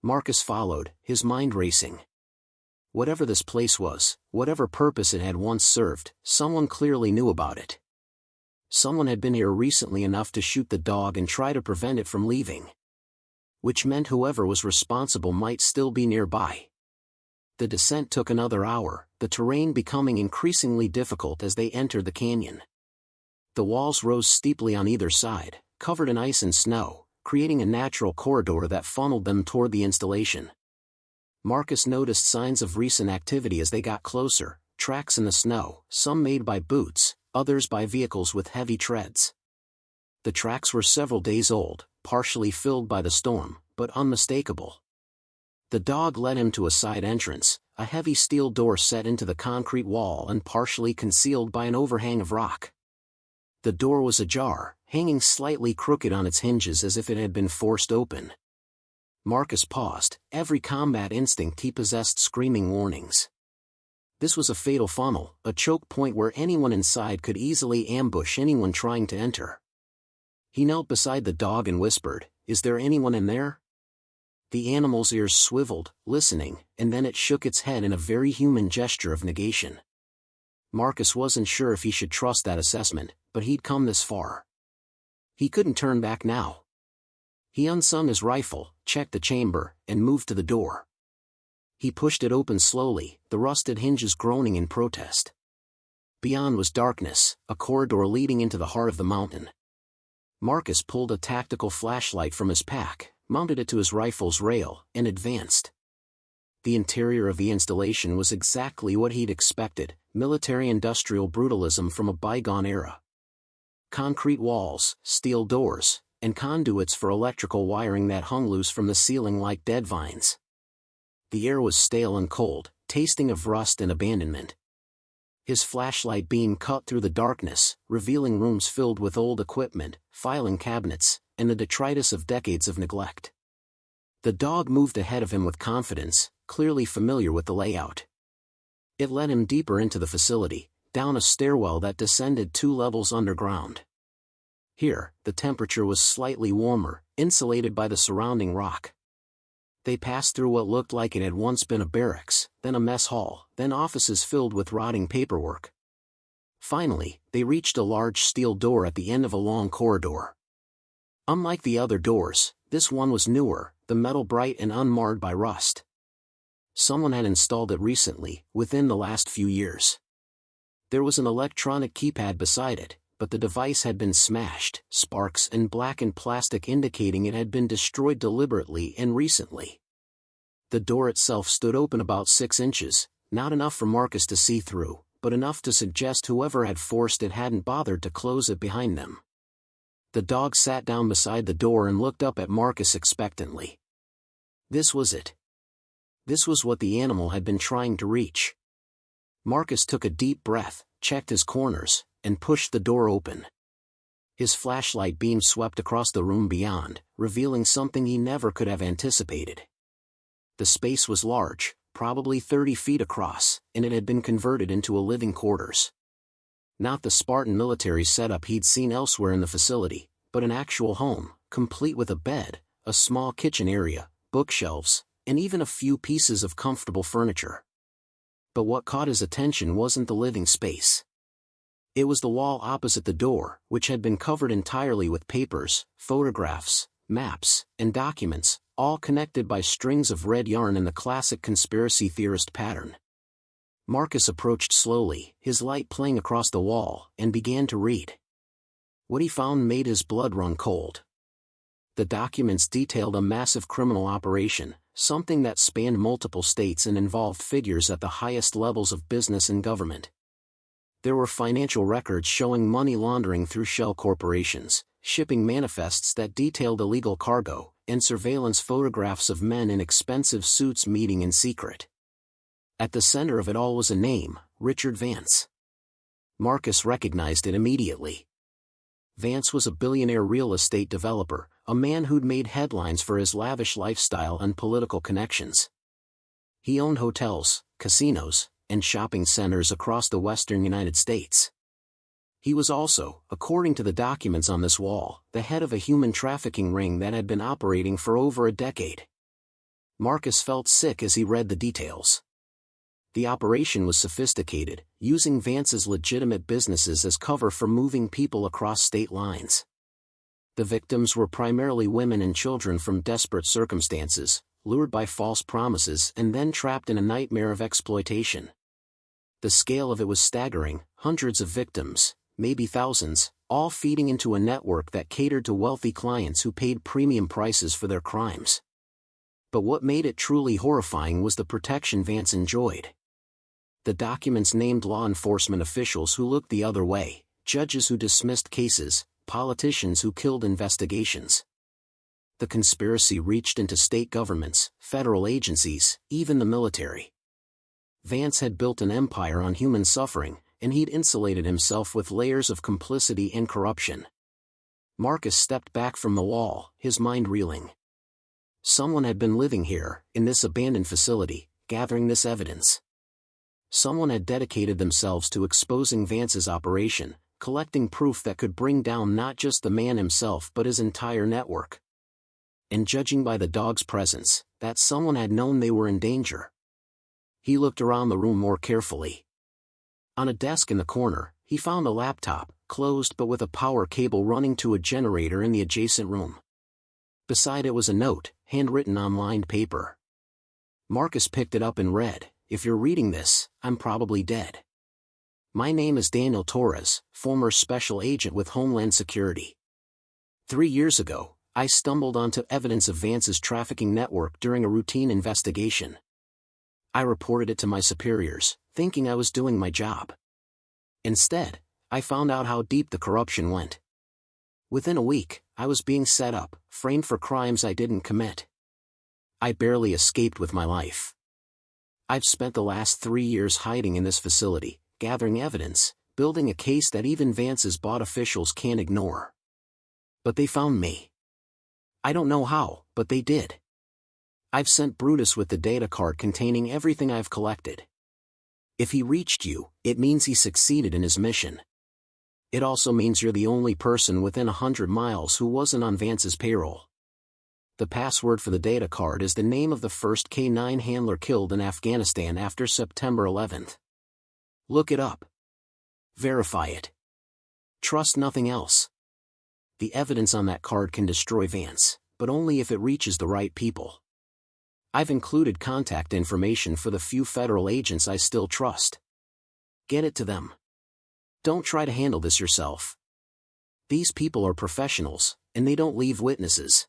Marcus followed, his mind racing. Whatever this place was, whatever purpose it had once served, someone clearly knew about it. Someone had been here recently enough to shoot the dog and try to prevent it from leaving. Which meant whoever was responsible might still be nearby. The descent took another hour, the terrain becoming increasingly difficult as they entered the canyon. The walls rose steeply on either side, covered in ice and snow, creating a natural corridor that funneled them toward the installation. Marcus noticed signs of recent activity as they got closer, tracks in the snow, some made by boots, others by vehicles with heavy treads. The tracks were several days old, partially filled by the storm, but unmistakable. The dog led him to a side entrance, a heavy steel door set into the concrete wall and partially concealed by an overhang of rock. The door was ajar, hanging slightly crooked on its hinges as if it had been forced open. Marcus paused, every combat instinct he possessed screaming warnings. This was a fatal funnel, a choke point where anyone inside could easily ambush anyone trying to enter. He knelt beside the dog and whispered, "Is there anyone in there?" The animal's ears swiveled, listening, and then it shook its head in a very human gesture of negation. Marcus wasn't sure if he should trust that assessment, but he'd come this far. He couldn't turn back now. He unslung his rifle, checked the chamber, and moved to the door. He pushed it open slowly, the rusted hinges groaning in protest. Beyond was darkness, a corridor leading into the heart of the mountain. Marcus pulled a tactical flashlight from his pack, mounted it to his rifle's rail, and advanced. The interior of the installation was exactly what he'd expected, military-industrial brutalism from a bygone era. Concrete walls, steel doors, and conduits for electrical wiring that hung loose from the ceiling like dead vines. The air was stale and cold, tasting of rust and abandonment. His flashlight beam cut through the darkness, revealing rooms filled with old equipment, filing cabinets, and the detritus of decades of neglect. The dog moved ahead of him with confidence, clearly familiar with the layout. It led him deeper into the facility, down a stairwell that descended 2 levels underground. Here, the temperature was slightly warmer, insulated by the surrounding rock. They passed through what looked like it had once been a barracks, then a mess hall, then offices filled with rotting paperwork. Finally, they reached a large steel door at the end of a long corridor. Unlike the other doors, this one was newer, the metal bright and unmarred by rust. Someone had installed it recently, within the last few years. There was an electronic keypad beside it, but the device had been smashed, sparks and blackened plastic indicating it had been destroyed deliberately and recently. The door itself stood open about 6 inches, not enough for Marcus to see through, but enough to suggest whoever had forced it hadn't bothered to close it behind them. The dog sat down beside the door and looked up at Marcus expectantly. This was it. This was what the animal had been trying to reach. Marcus took a deep breath, checked his corners, and pushed the door open. His flashlight beam swept across the room beyond, revealing something he never could have anticipated. The space was large, probably 30 feet across, and it had been converted into a living quarters. Not the Spartan military setup he'd seen elsewhere in the facility, but an actual home, complete with a bed, a small kitchen area, bookshelves, and even a few pieces of comfortable furniture. But what caught his attention wasn't the living space. It was the wall opposite the door, which had been covered entirely with papers, photographs, maps, and documents, all connected by strings of red yarn in the classic conspiracy theorist pattern. Marcus approached slowly, his light playing across the wall, and began to read. What he found made his blood run cold. The documents detailed a massive criminal operation, something that spanned multiple states and involved figures at the highest levels of business and government. There were financial records showing money laundering through shell corporations, shipping manifests that detailed illegal cargo, and surveillance photographs of men in expensive suits meeting in secret. At the center of it all was a name, Richard Vance. Marcus recognized it immediately. Vance was a billionaire real estate developer, a man who'd made headlines for his lavish lifestyle and political connections. He owned hotels, casinos, and shopping centers across the western United States. He was also, according to the documents on this wall, the head of a human trafficking ring that had been operating for over a decade. Marcus felt sick as he read the details. The operation was sophisticated, using Vance's legitimate businesses as cover for moving people across state lines. The victims were primarily women and children from desperate circumstances, lured by false promises and then trapped in a nightmare of exploitation. The scale of it was staggering, hundreds of victims, maybe thousands, all feeding into a network that catered to wealthy clients who paid premium prices for their crimes. But what made it truly horrifying was the protection Vance enjoyed. The documents named law enforcement officials who looked the other way, judges who dismissed cases, politicians who killed investigations. The conspiracy reached into state governments, federal agencies, even the military. Vance had built an empire on human suffering, and he'd insulated himself with layers of complicity and corruption. Marcus stepped back from the wall, his mind reeling. Someone had been living here, in this abandoned facility, gathering this evidence. Someone had dedicated themselves to exposing Vance's operation, collecting proof that could bring down not just the man himself but his entire network. And judging by the dog's presence, that someone had known they were in danger. He looked around the room more carefully. On a desk in the corner, he found a laptop, closed but with a power cable running to a generator in the adjacent room. Beside it was a note, handwritten on lined paper. Marcus picked it up and read, "If you're reading this, I'm probably dead. My name is Daniel Torres, former special agent with Homeland Security. 3 years ago, I stumbled onto evidence of Vance's trafficking network during a routine investigation. I reported it to my superiors, thinking I was doing my job. Instead, I found out how deep the corruption went. Within a week, I was being set up, framed for crimes I didn't commit. I barely escaped with my life. I've spent the last 3 years hiding in this facility, gathering evidence, building a case that even Vance's bought officials can't ignore. But they found me. I don't know how, but they did. I've sent Brutus with the data card containing everything I've collected. If he reached you, it means he succeeded in his mission. It also means you're the only person within 100 miles who wasn't on Vance's payroll. The password for the data card is the name of the first K-9 handler killed in Afghanistan after September 11th. Look it up. Verify it. Trust nothing else. The evidence on that card can destroy Vance, but only if it reaches the right people. I've included contact information for the few federal agents I still trust. Get it to them. Don't try to handle this yourself. These people are professionals, and they don't leave witnesses.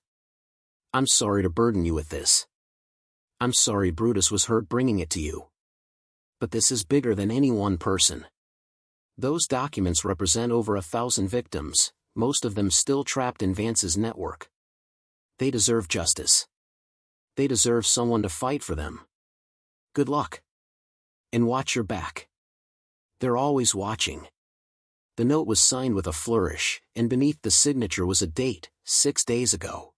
I'm sorry to burden you with this. I'm sorry Brutus was hurt bringing it to you. But this is bigger than any one person. Those documents represent over 1,000 victims, most of them still trapped in Vance's network. They deserve justice. They deserve someone to fight for them. Good luck. And watch your back. They're always watching." The note was signed with a flourish, and beneath the signature was a date, 6 days ago.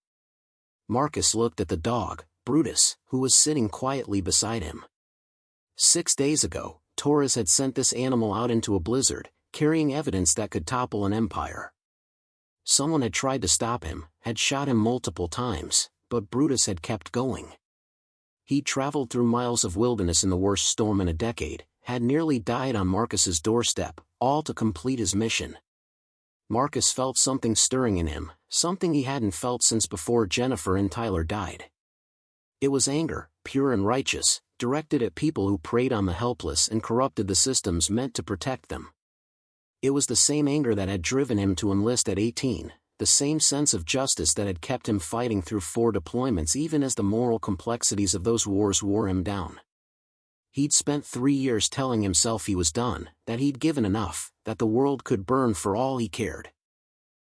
Marcus looked at the dog, Brutus, who was sitting quietly beside him. 6 days ago, Torres had sent this animal out into a blizzard, carrying evidence that could topple an empire. Someone had tried to stop him, had shot him multiple times, but Brutus had kept going. He'd traveled through miles of wilderness in the worst storm in a decade, had nearly died on Marcus's doorstep, all to complete his mission. Marcus felt something stirring in him, something he hadn't felt since before Jennifer and Tyler died. It was anger, pure and righteous, directed at people who preyed on the helpless and corrupted the systems meant to protect them. It was the same anger that had driven him to enlist at 18, the same sense of justice that had kept him fighting through 4 deployments even as the moral complexities of those wars wore him down. He'd spent 3 years telling himself he was done, that he'd given enough, that the world could burn for all he cared.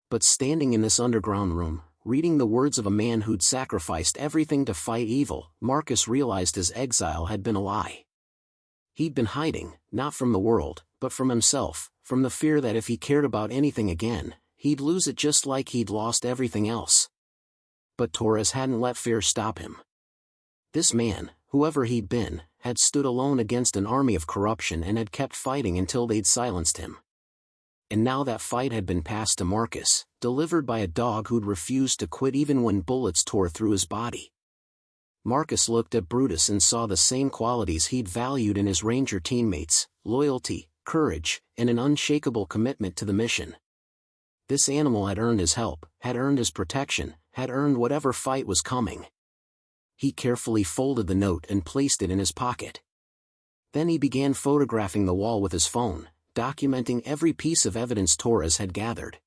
But standing in this underground room, reading the words of a man who'd sacrificed everything to fight evil, Marcus realized his exile had been a lie. He'd been hiding, not from the world, but from himself, from the fear that if he cared about anything again, he'd lose it just like he'd lost everything else. But Torres hadn't let fear stop him. This man, whoever he'd been, had stood alone against an army of corruption and had kept fighting until they'd silenced him. And now that fight had been passed to Marcus, delivered by a dog who'd refused to quit even when bullets tore through his body. Marcus looked at Brutus and saw the same qualities he'd valued in his ranger teammates: loyalty, courage, and an unshakable commitment to the mission. This animal had earned his help, had earned his protection, had earned whatever fight was coming. He carefully folded the note and placed it in his pocket. Then he began photographing the wall with his phone, documenting every piece of evidence Torres had gathered.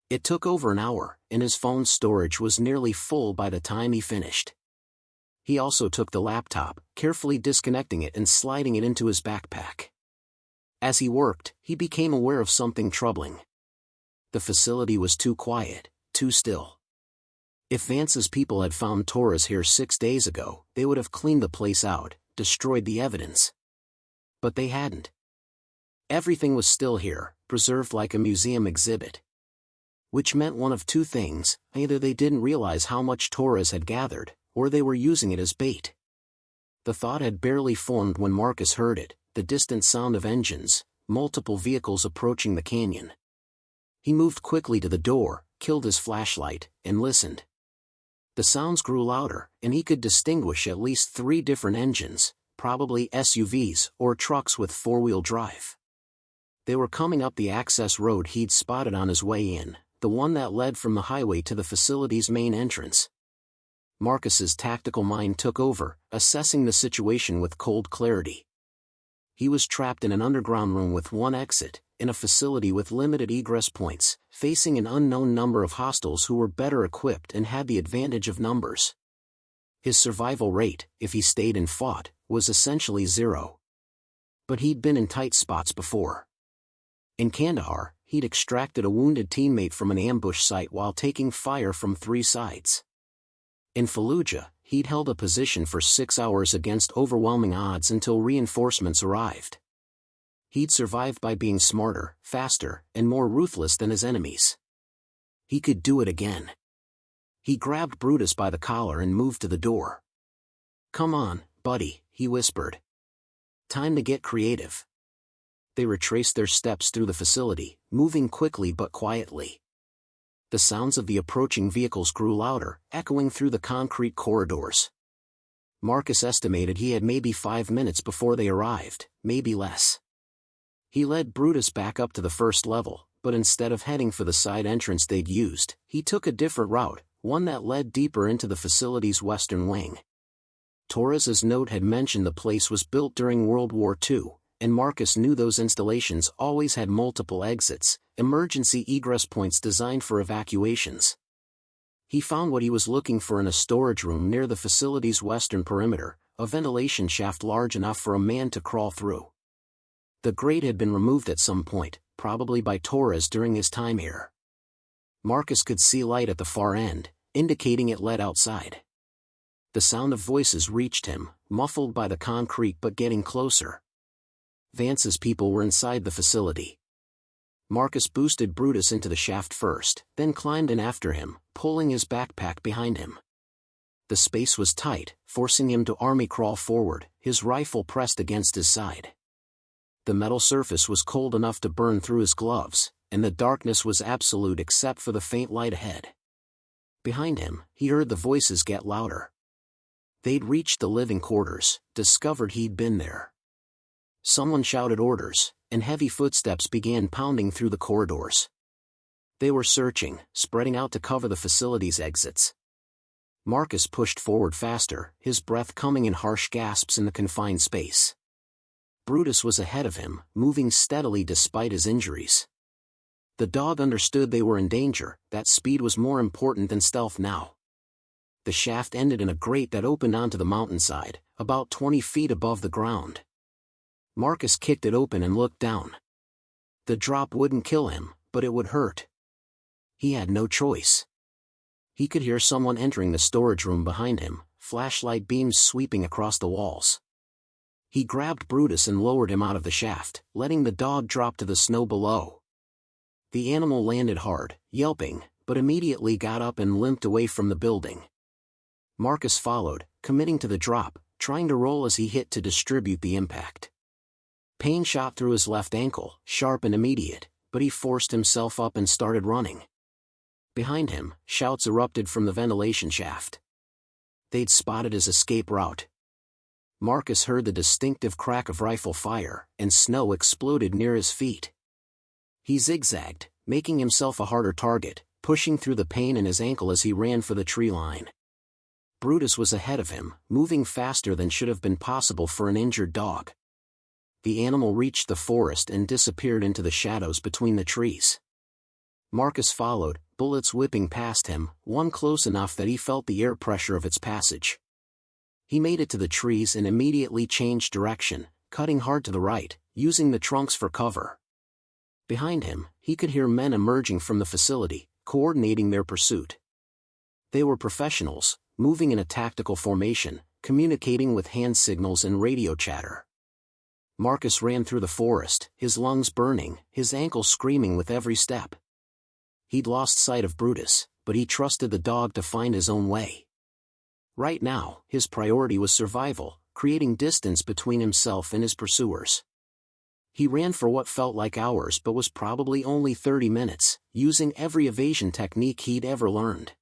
It took over an hour, and his phone's storage was nearly full by the time he finished. He also took the laptop, carefully disconnecting it and sliding it into his backpack. As he worked, he became aware of something troubling. The facility was too quiet, too still. If Vance's people had found Torres here 6 days ago, they would have cleaned the place out, destroyed the evidence. But they hadn't. Everything was still here, preserved like a museum exhibit. Which meant one of two things: either they didn't realize how much Torres had gathered, or they were using it as bait. The thought had barely formed when Marcus heard it, the distant sound of engines, multiple vehicles approaching the canyon. He moved quickly to the door, killed his flashlight, and listened. The sounds grew louder, and he could distinguish at least 3 different engines, probably SUVs or trucks with 4-wheel drive. They were coming up the access road he'd spotted on his way in, the one that led from the highway to the facility's main entrance. Marcus's tactical mind took over, assessing the situation with cold clarity. He was trapped in an underground room with one exit, in a facility with limited egress points, facing an unknown number of hostiles who were better equipped and had the advantage of numbers. His survival rate, if he stayed and fought, was essentially 0. But he'd been in tight spots before. In Kandahar, he'd extracted a wounded teammate from an ambush site while taking fire from 3 sides. In Fallujah, he'd held a position for 6 hours against overwhelming odds until reinforcements arrived. He'd survived by being smarter, faster, and more ruthless than his enemies. He could do it again. He grabbed Brutus by the collar and moved to the door. "Come on, buddy," he whispered. "Time to get creative." They retraced their steps through the facility, moving quickly but quietly. The sounds of the approaching vehicles grew louder, echoing through the concrete corridors. Marcus estimated he had maybe 5 minutes before they arrived, maybe less. He led Brutus back up to the first level, but instead of heading for the side entrance they'd used, he took a different route, one that led deeper into the facility's western wing. Torres's note had mentioned the place was built during World War II, and Marcus knew those installations always had multiple exits, emergency egress points designed for evacuations. He found what he was looking for in a storage room near the facility's western perimeter, a ventilation shaft large enough for a man to crawl through. The grate had been removed at some point, probably by Torres during his time here. Marcus could see light at the far end, indicating it led outside. The sound of voices reached him, muffled by the concrete but getting closer. Vance's people were inside the facility. Marcus boosted Brutus into the shaft first, then climbed in after him, pulling his backpack behind him. The space was tight, forcing him to army crawl forward, his rifle pressed against his side. The metal surface was cold enough to burn through his gloves, and the darkness was absolute except for the faint light ahead. Behind him, he heard the voices get louder. They'd reached the living quarters, discovered he'd been there. Someone shouted orders, and heavy footsteps began pounding through the corridors. They were searching, spreading out to cover the facility's exits. Marcus pushed forward faster, his breath coming in harsh gasps in the confined space. Brutus was ahead of him, moving steadily despite his injuries. The dog understood they were in danger, that speed was more important than stealth now. The shaft ended in a grate that opened onto the mountainside, about 20 feet above the ground. Marcus kicked it open and looked down. The drop wouldn't kill him, but it would hurt. He had no choice. He could hear someone entering the storage room behind him, flashlight beams sweeping across the walls. He grabbed Brutus and lowered him out of the shaft, letting the dog drop to the snow below. The animal landed hard, yelping, but immediately got up and limped away from the building. Marcus followed, committing to the drop, trying to roll as he hit to distribute the impact. Pain shot through his left ankle, sharp and immediate, but he forced himself up and started running. Behind him, shouts erupted from the ventilation shaft. They'd spotted his escape route. Marcus heard the distinctive crack of rifle fire, and snow exploded near his feet. He zigzagged, making himself a harder target, pushing through the pain in his ankle as he ran for the tree line. Brutus was ahead of him, moving faster than should have been possible for an injured dog. The animal reached the forest and disappeared into the shadows between the trees. Marcus followed, bullets whipping past him, one close enough that he felt the air pressure of its passage. He made it to the trees and immediately changed direction, cutting hard to the right, using the trunks for cover. Behind him, he could hear men emerging from the facility, coordinating their pursuit. They were professionals, moving in a tactical formation, communicating with hand signals and radio chatter. Marcus ran through the forest, his lungs burning, his ankles screaming with every step. He'd lost sight of Brutus, but he trusted the dog to find his own way. Right now, his priority was survival, creating distance between himself and his pursuers. He ran for what felt like hours but was probably only 30 minutes, using every evasion technique he'd ever learned.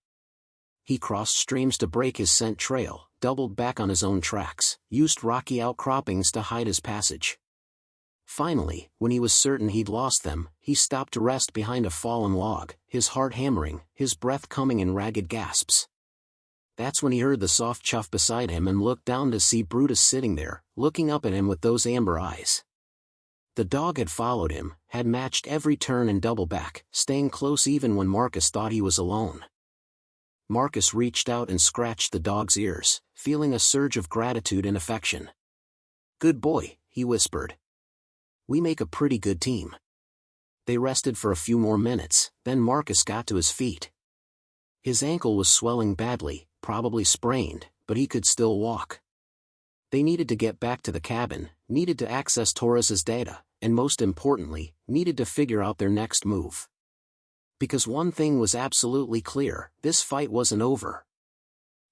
He crossed streams to break his scent trail, doubled back on his own tracks, used rocky outcroppings to hide his passage. Finally, when he was certain he'd lost them, he stopped to rest behind a fallen log, his heart hammering, his breath coming in ragged gasps. That's when he heard the soft chuff beside him and looked down to see Brutus sitting there, looking up at him with those amber eyes. The dog had followed him, had matched every turn and double back, staying close even when Marcus thought he was alone. Marcus reached out and scratched the dog's ears, feeling a surge of gratitude and affection. "Good boy," he whispered. "We make a pretty good team." They rested for a few more minutes, then Marcus got to his feet. His ankle was swelling badly, probably sprained, but he could still walk. They needed to get back to the cabin, needed to access Torres's data, and most importantly, needed to figure out their next move. Because one thing was absolutely clear, this fight wasn't over.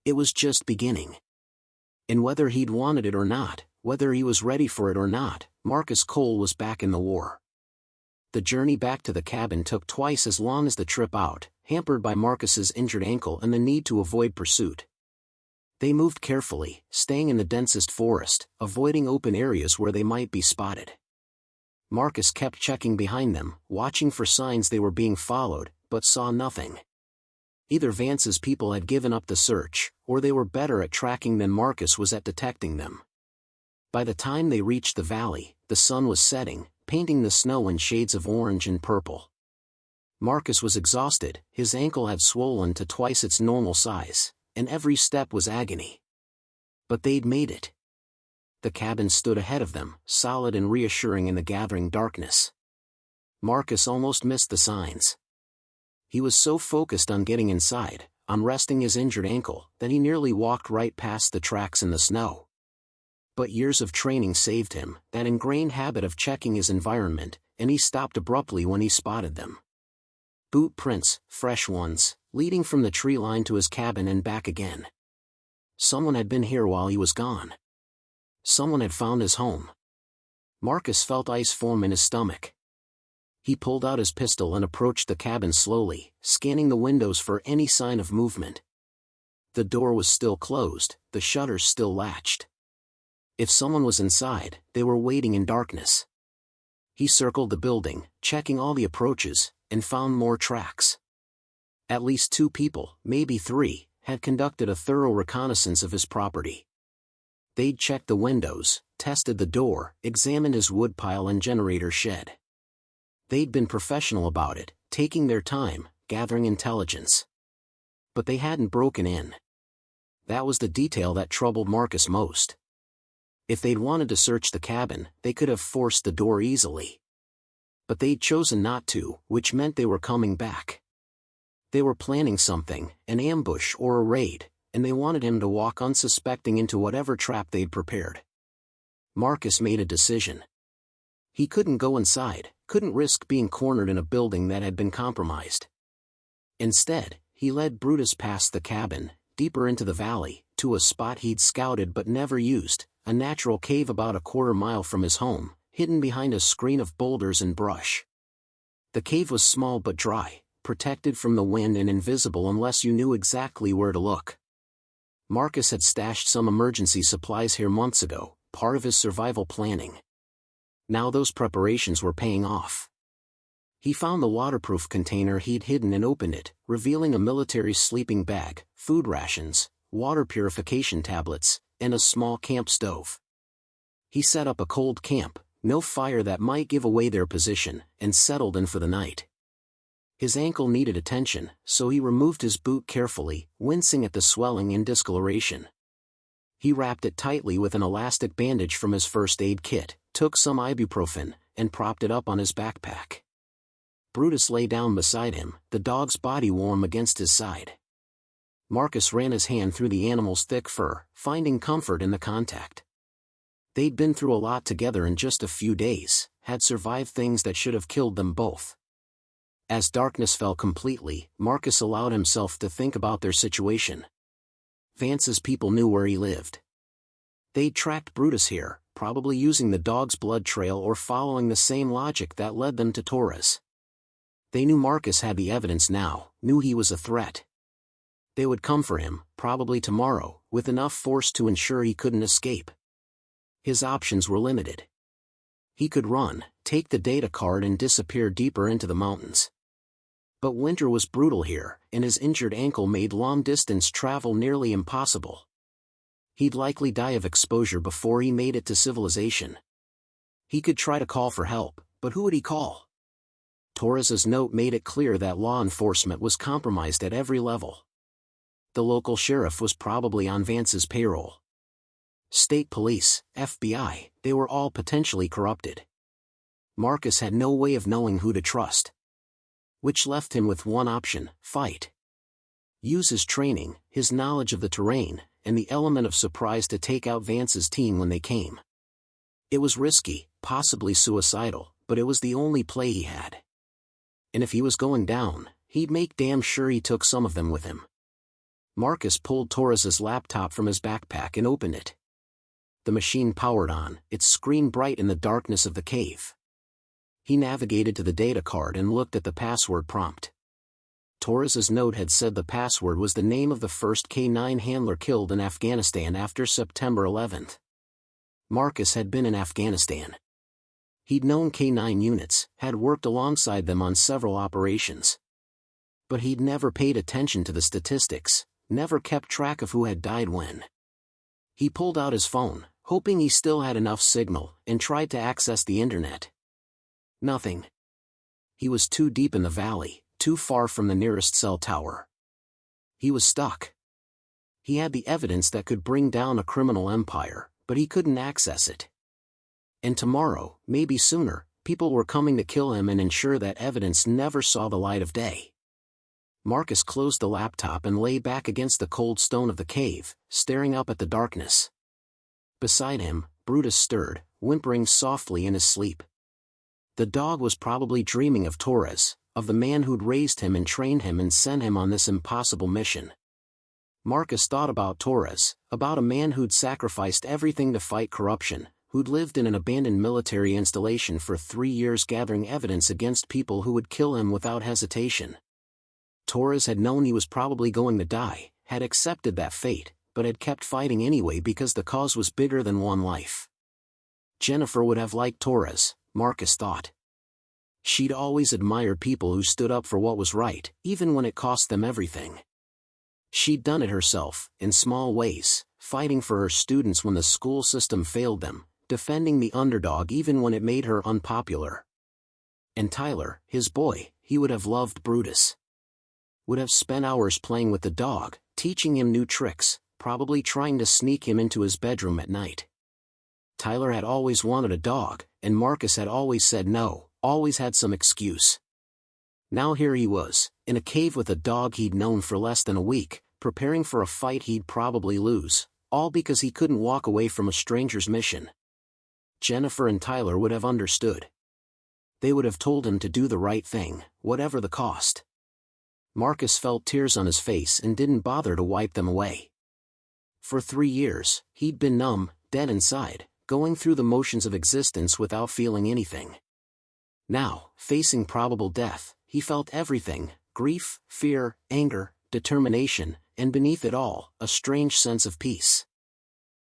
It was just beginning. And whether he'd wanted it or not, whether he was ready for it or not, Marcus Cole was back in the war. The journey back to the cabin took twice as long as the trip out, hampered by Marcus's injured ankle and the need to avoid pursuit. They moved carefully, staying in the densest forest, avoiding open areas where they might be spotted. Marcus kept checking behind them, watching for signs they were being followed, but saw nothing. Either Vance's people had given up the search, or they were better at tracking than Marcus was at detecting them. By the time they reached the valley, the sun was setting, painting the snow in shades of orange and purple. Marcus was exhausted, his ankle had swollen to twice its normal size, and every step was agony. But they'd made it. The cabin stood ahead of them, solid and reassuring in the gathering darkness. Marcus almost missed the signs. He was so focused on getting inside, on resting his injured ankle, that he nearly walked right past the tracks in the snow. But years of training saved him, that ingrained habit of checking his environment, and he stopped abruptly when he spotted them. Boot prints, fresh ones, leading from the tree line to his cabin and back again. Someone had been here while he was gone. Someone had found his home. Marcus felt ice form in his stomach. He pulled out his pistol and approached the cabin slowly, scanning the windows for any sign of movement. The door was still closed, the shutters still latched. If someone was inside, they were waiting in darkness. He circled the building, checking all the approaches, and found more tracks. At least 2 people, maybe 3, had conducted a thorough reconnaissance of his property. They'd checked the windows, tested the door, examined his woodpile and generator shed. They'd been professional about it, taking their time, gathering intelligence. But they hadn't broken in. That was the detail that troubled Marcus most. If they'd wanted to search the cabin, they could have forced the door easily. But they'd chosen not to, which meant they were coming back. They were planning something, an ambush or a raid, and they wanted him to walk unsuspecting into whatever trap they'd prepared. Marcus made a decision. He couldn't go inside, couldn't risk being cornered in a building that had been compromised. Instead, he led Brutus past the cabin, deeper into the valley, to a spot he'd scouted but never used, a natural cave about a quarter mile from his home, hidden behind a screen of boulders and brush. The cave was small but dry, protected from the wind and invisible unless you knew exactly where to look. Marcus had stashed some emergency supplies here months ago, part of his survival planning. Now those preparations were paying off. He found the waterproof container he'd hidden and opened it, revealing a military sleeping bag, food rations, water purification tablets, and a small camp stove. He set up a cold camp, no fire that might give away their position, and settled in for the night. His ankle needed attention, so he removed his boot carefully, wincing at the swelling and discoloration. He wrapped it tightly with an elastic bandage from his first aid kit, took some ibuprofen, and propped it up on his backpack. Brutus lay down beside him, the dog's body warm against his side. Marcus ran his hand through the animal's thick fur, finding comfort in the contact. They'd been through a lot together in just a few days, had survived things that should have killed them both. As darkness fell completely, Marcus allowed himself to think about their situation. Vance's people knew where he lived. They'd tracked Brutus here, probably using the dog's blood trail or following the same logic that led them to Torres. They knew Marcus had the evidence now, knew he was a threat. They would come for him, probably tomorrow, with enough force to ensure he couldn't escape. His options were limited. He could run, take the data card and disappear deeper into the mountains. But winter was brutal here, and his injured ankle made long-distance travel nearly impossible. He'd likely die of exposure before he made it to civilization. He could try to call for help, but who would he call? Torres's note made it clear that law enforcement was compromised at every level. The local sheriff was probably on Vance's payroll. State police, FBI, they were all potentially corrupted. Marcus had no way of knowing who to trust. Which left him with one option: fight. Use his training, his knowledge of the terrain, and the element of surprise to take out Vance's team when they came. It was risky, possibly suicidal, but it was the only play he had. And if he was going down, he'd make damn sure he took some of them with him. Marcus pulled Torres's laptop from his backpack and opened it. The machine powered on, its screen bright in the darkness of the cave. He navigated to the data card and looked at the password prompt. Torres's note had said the password was the name of the first K9 handler killed in Afghanistan after September 11th. Marcus had been in Afghanistan. He'd known K9 units, had worked alongside them on several operations. But he'd never paid attention to the statistics, never kept track of who had died when. He pulled out his phone, hoping he still had enough signal, and tried to access the internet. Nothing. He was too deep in the valley, too far from the nearest cell tower. He was stuck. He had the evidence that could bring down a criminal empire, but he couldn't access it. And tomorrow, maybe sooner, people were coming to kill him and ensure that evidence never saw the light of day. Marcus closed the laptop and lay back against the cold stone of the cave, staring up at the darkness. Beside him, Brutus stirred, whimpering softly in his sleep. The dog was probably dreaming of Torres, of the man who'd raised him and trained him and sent him on this impossible mission. Marcus thought about Torres, about a man who'd sacrificed everything to fight corruption, who'd lived in an abandoned military installation for 3 years gathering evidence against people who would kill him without hesitation. Torres had known he was probably going to die, had accepted that fate, but had kept fighting anyway because the cause was bigger than one life. Jennifer would have liked Torres, Marcus thought. She'd always admired people who stood up for what was right, even when it cost them everything. She'd done it herself, in small ways, fighting for her students when the school system failed them, defending the underdog even when it made her unpopular. And Tyler, his boy, he would have loved Brutus. Would have spent hours playing with the dog, teaching him new tricks, probably trying to sneak him into his bedroom at night. Tyler had always wanted a dog, and Marcus had always said no, always had some excuse. Now here he was, in a cave with a dog he'd known for less than a week, preparing for a fight he'd probably lose, all because he couldn't walk away from a stranger's mission. Jennifer and Tyler would have understood. They would have told him to do the right thing, whatever the cost. Marcus felt tears on his face and didn't bother to wipe them away. For 3 years, he'd been numb, dead inside, going through the motions of existence without feeling anything. Now, facing probable death, he felt everything: grief, fear, anger, determination, and beneath it all, a strange sense of peace.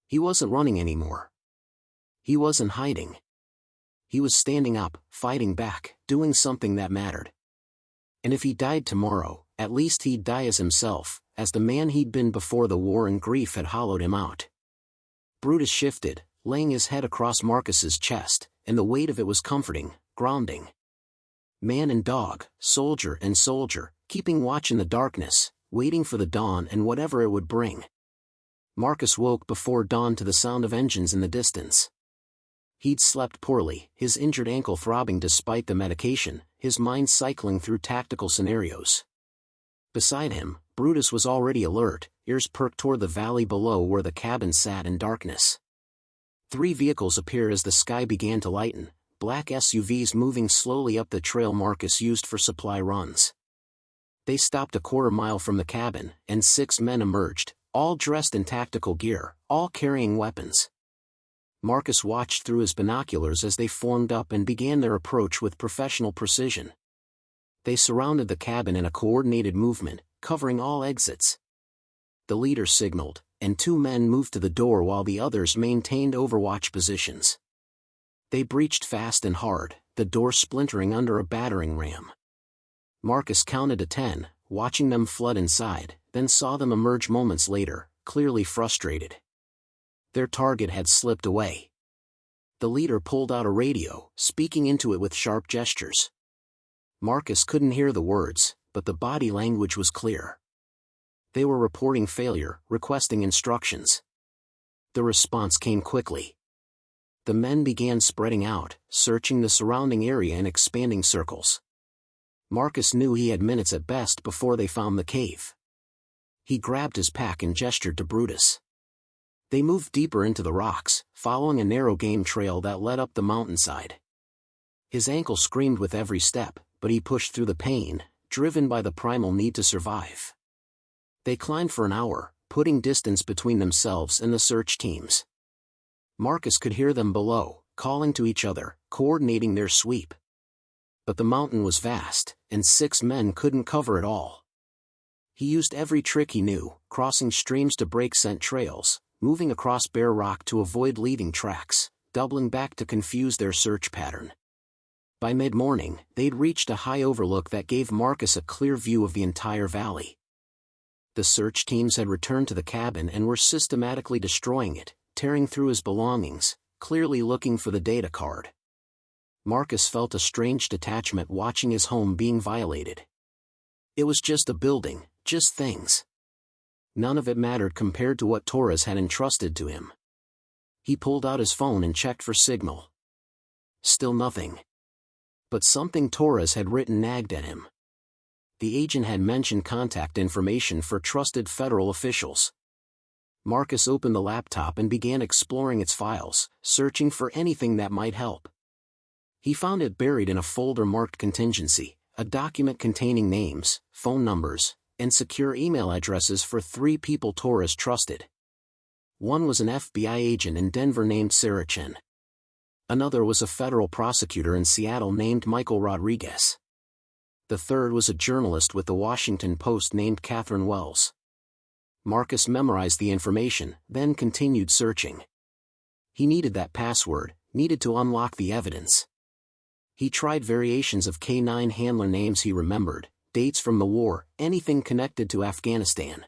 He wasn't running anymore. He wasn't hiding. He was standing up, fighting back, doing something that mattered. And if he died tomorrow, at least he'd die as himself, as the man he'd been before the war, and grief had hollowed him out. Brutus shifted, laying his head across Marcus's chest, and the weight of it was comforting, grounding. Man and dog, soldier and soldier, keeping watch in the darkness, waiting for the dawn and whatever it would bring. Marcus woke before dawn to the sound of engines in the distance. He'd slept poorly, his injured ankle throbbing despite the medication, his mind cycling through tactical scenarios. Beside him, Brutus was already alert, ears perked toward the valley below where the cabin sat in darkness. 3 vehicles appeared as the sky began to lighten, black SUVs moving slowly up the trail Marcus used for supply runs. They stopped a quarter mile from the cabin, and 6 men emerged, all dressed in tactical gear, all carrying weapons. Marcus watched through his binoculars as they formed up and began their approach with professional precision. They surrounded the cabin in a coordinated movement, covering all exits. The leader signaled, and 2 men moved to the door while the others maintained overwatch positions. They breached fast and hard, the door splintering under a battering ram. Marcus counted to 10, watching them flood inside, then saw them emerge moments later, clearly frustrated. Their target had slipped away. The leader pulled out a radio, speaking into it with sharp gestures. Marcus couldn't hear the words, but the body language was clear. They were reporting failure, requesting instructions. The response came quickly. The men began spreading out, searching the surrounding area in expanding circles. Marcus knew he had minutes at best before they found the cave. He grabbed his pack and gestured to Brutus. They moved deeper into the rocks, following a narrow game trail that led up the mountainside. His ankle screamed with every step, but he pushed through the pain, driven by the primal need to survive. They climbed for an hour, putting distance between themselves and the search teams. Marcus could hear them below, calling to each other, coordinating their sweep. But the mountain was vast, and 6 men couldn't cover it all. He used every trick he knew, crossing streams to break scent trails, moving across bare rock to avoid leaving tracks, doubling back to confuse their search pattern. By mid-morning, they'd reached a high overlook that gave Marcus a clear view of the entire valley. The search teams had returned to the cabin and were systematically destroying it, tearing through his belongings, clearly looking for the data card. Marcus felt a strange detachment watching his home being violated. It was just a building, just things. None of it mattered compared to what Torres had entrusted to him. He pulled out his phone and checked for signal. Still nothing. But something Torres had written nagged at him. The agent had mentioned contact information for trusted federal officials. Marcus opened the laptop and began exploring its files, searching for anything that might help. He found it buried in a folder marked Contingency, a document containing names, phone numbers, and secure email addresses for 3 people Torres trusted. One was an FBI agent in Denver named Sarah Chen. Another was a federal prosecutor in Seattle named Michael Rodriguez. The third was a journalist with the Washington Post named Catherine Wells. Marcus memorized the information, then continued searching. He needed that password, needed to unlock the evidence. He tried variations of K-9 handler names he remembered, dates from the war, anything connected to Afghanistan.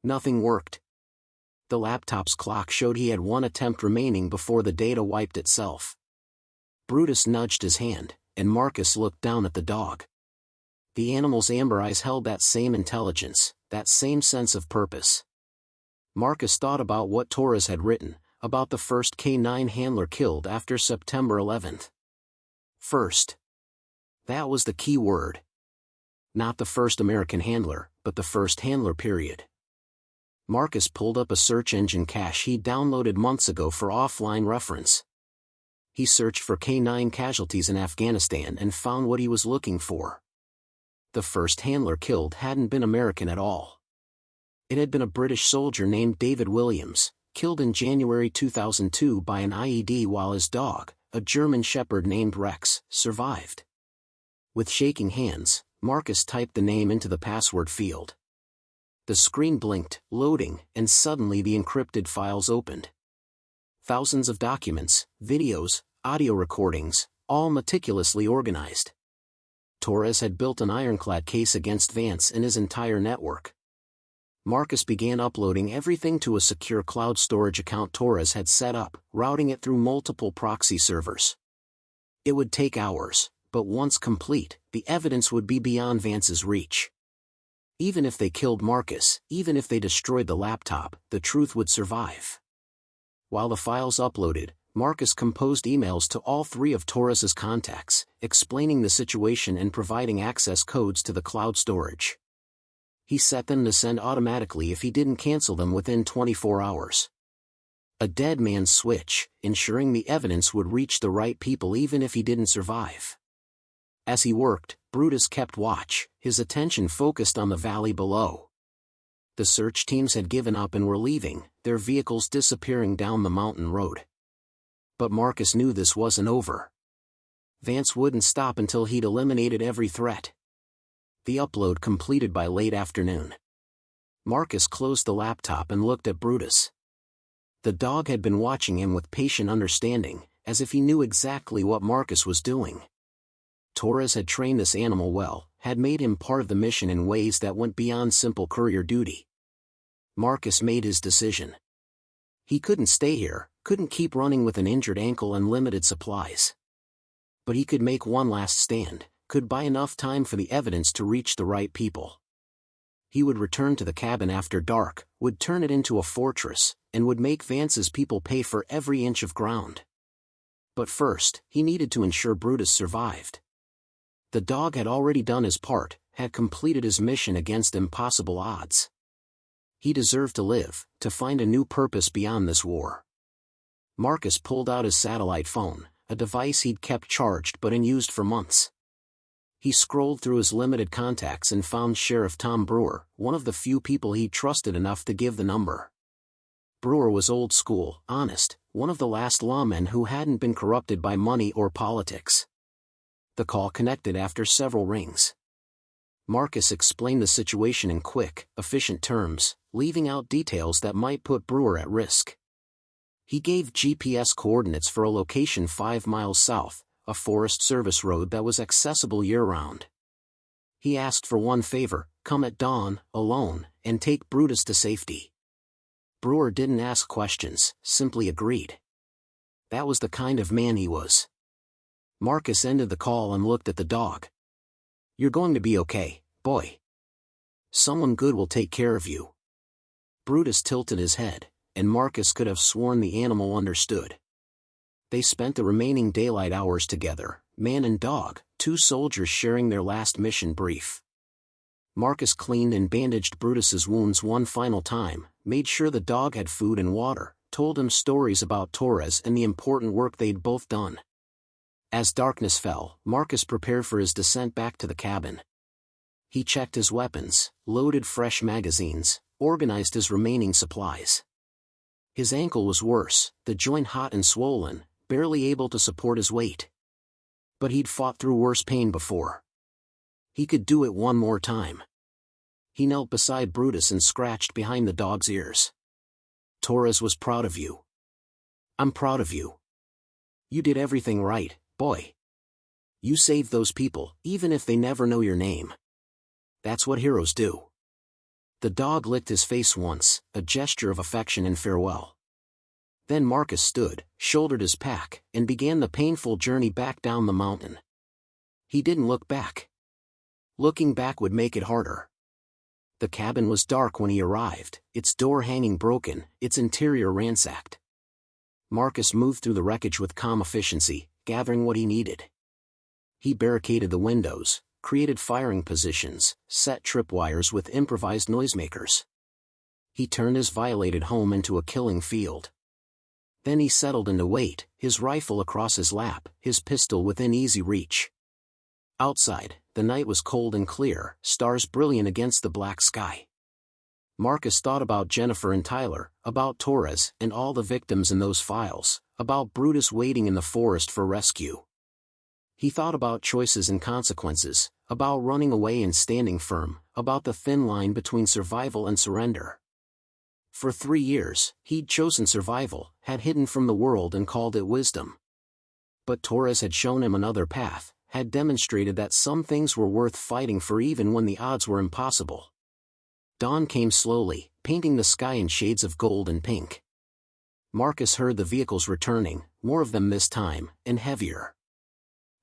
Nothing worked. The laptop's clock showed he had one attempt remaining before the data wiped itself. Brutus nudged his hand, and Marcus looked down at the dog. The animal's amber eyes held that same intelligence, that same sense of purpose. Marcus thought about what Torres had written, about the first K-9 handler killed after September 11th. First. That was the key word. Not the first American handler, but the first handler period. Marcus pulled up a search engine cache he downloaded months ago for offline reference. He searched for K-9 casualties in Afghanistan and found what he was looking for. The first handler killed hadn't been American at all. It had been a British soldier named David Williams, killed in January 2002 by an IED while his dog, a German shepherd named Rex, survived. With shaking hands, Marcus typed the name into the password field. The screen blinked, loading, and suddenly the encrypted files opened. Thousands of documents, videos, audio recordings, all meticulously organized. Torres had built an ironclad case against Vance and his entire network. Marcus began uploading everything to a secure cloud storage account Torres had set up, routing it through multiple proxy servers. It would take hours, but once complete, the evidence would be beyond Vance's reach. Even if they killed Marcus, even if they destroyed the laptop, the truth would survive. While the files uploaded, Marcus composed emails to all three of Torres's contacts, explaining the situation and providing access codes to the cloud storage. He set them to send automatically if he didn't cancel them within 24 hours. A dead man's switch, ensuring the evidence would reach the right people even if he didn't survive. As he worked, Brutus kept watch, his attention focused on the valley below. The search teams had given up and were leaving, their vehicles disappearing down the mountain road. But Marcus knew this wasn't over. Vance wouldn't stop until he'd eliminated every threat. The upload completed by late afternoon. Marcus closed the laptop and looked at Brutus. The dog had been watching him with patient understanding, as if he knew exactly what Marcus was doing. Torres had trained this animal well, had made him part of the mission in ways that went beyond simple courier duty. Marcus made his decision. He couldn't stay here, couldn't keep running with an injured ankle and limited supplies. But he could make one last stand, could buy enough time for the evidence to reach the right people. He would return to the cabin after dark, would turn it into a fortress, and would make Vance's people pay for every inch of ground. But first, he needed to ensure Brutus survived. The dog had already done his part, had completed his mission against impossible odds. He deserved to live, to find a new purpose beyond this war. Marcus pulled out his satellite phone, a device he'd kept charged but unused for months. He scrolled through his limited contacts and found Sheriff Tom Brewer, one of the few people he trusted enough to give the number. Brewer was old school, honest, one of the last lawmen who hadn't been corrupted by money or politics. The call connected after several rings. Marcus explained the situation in quick, efficient terms, leaving out details that might put Brewer at risk. He gave GPS coordinates for a location 5 miles south, a Forest Service road that was accessible year-round. He asked for one favor: come at dawn, alone, and take Brutus to safety. Brewer didn't ask questions, simply agreed. That was the kind of man he was. Marcus ended the call and looked at the dog. "You're going to be okay, boy. Someone good will take care of you." Brutus tilted his head, and Marcus could have sworn the animal understood. They spent the remaining daylight hours together, man and dog, two soldiers sharing their last mission brief. Marcus cleaned and bandaged Brutus's wounds one final time, made sure the dog had food and water, told him stories about Torres and the important work they'd both done. As darkness fell, Marcus prepared for his descent back to the cabin. He checked his weapons, loaded fresh magazines, organized his remaining supplies. His ankle was worse, the joint hot and swollen, barely able to support his weight. But he'd fought through worse pain before. He could do it one more time. He knelt beside Brutus and scratched behind the dog's ears. Torres was proud of you. I'm proud of you. You did everything right, boy. You saved those people, even if they never know your name. That's what heroes do. The dog licked his face once, a gesture of affection and farewell. Then Marcus stood, shouldered his pack, and began the painful journey back down the mountain. He didn't look back. Looking back would make it harder. The cabin was dark when he arrived, its door hanging broken, its interior ransacked. Marcus moved through the wreckage with calm efficiency, gathering what he needed. He barricaded the windows, created firing positions, set tripwires with improvised noisemakers. He turned his violated home into a killing field. Then he settled into wait, his rifle across his lap, his pistol within easy reach. Outside, the night was cold and clear, stars brilliant against the black sky. Marcus thought about Jennifer and Tyler, about Torres and all the victims in those files, about Brutus waiting in the forest for rescue. He thought about choices and consequences, about running away and standing firm, about the thin line between survival and surrender. For 3 years, he'd chosen survival, had hidden from the world and called it wisdom. But Torres had shown him another path, had demonstrated that some things were worth fighting for even when the odds were impossible. Dawn came slowly, painting the sky in shades of gold and pink. Marcus heard the vehicles returning, more of them this time, and heavier.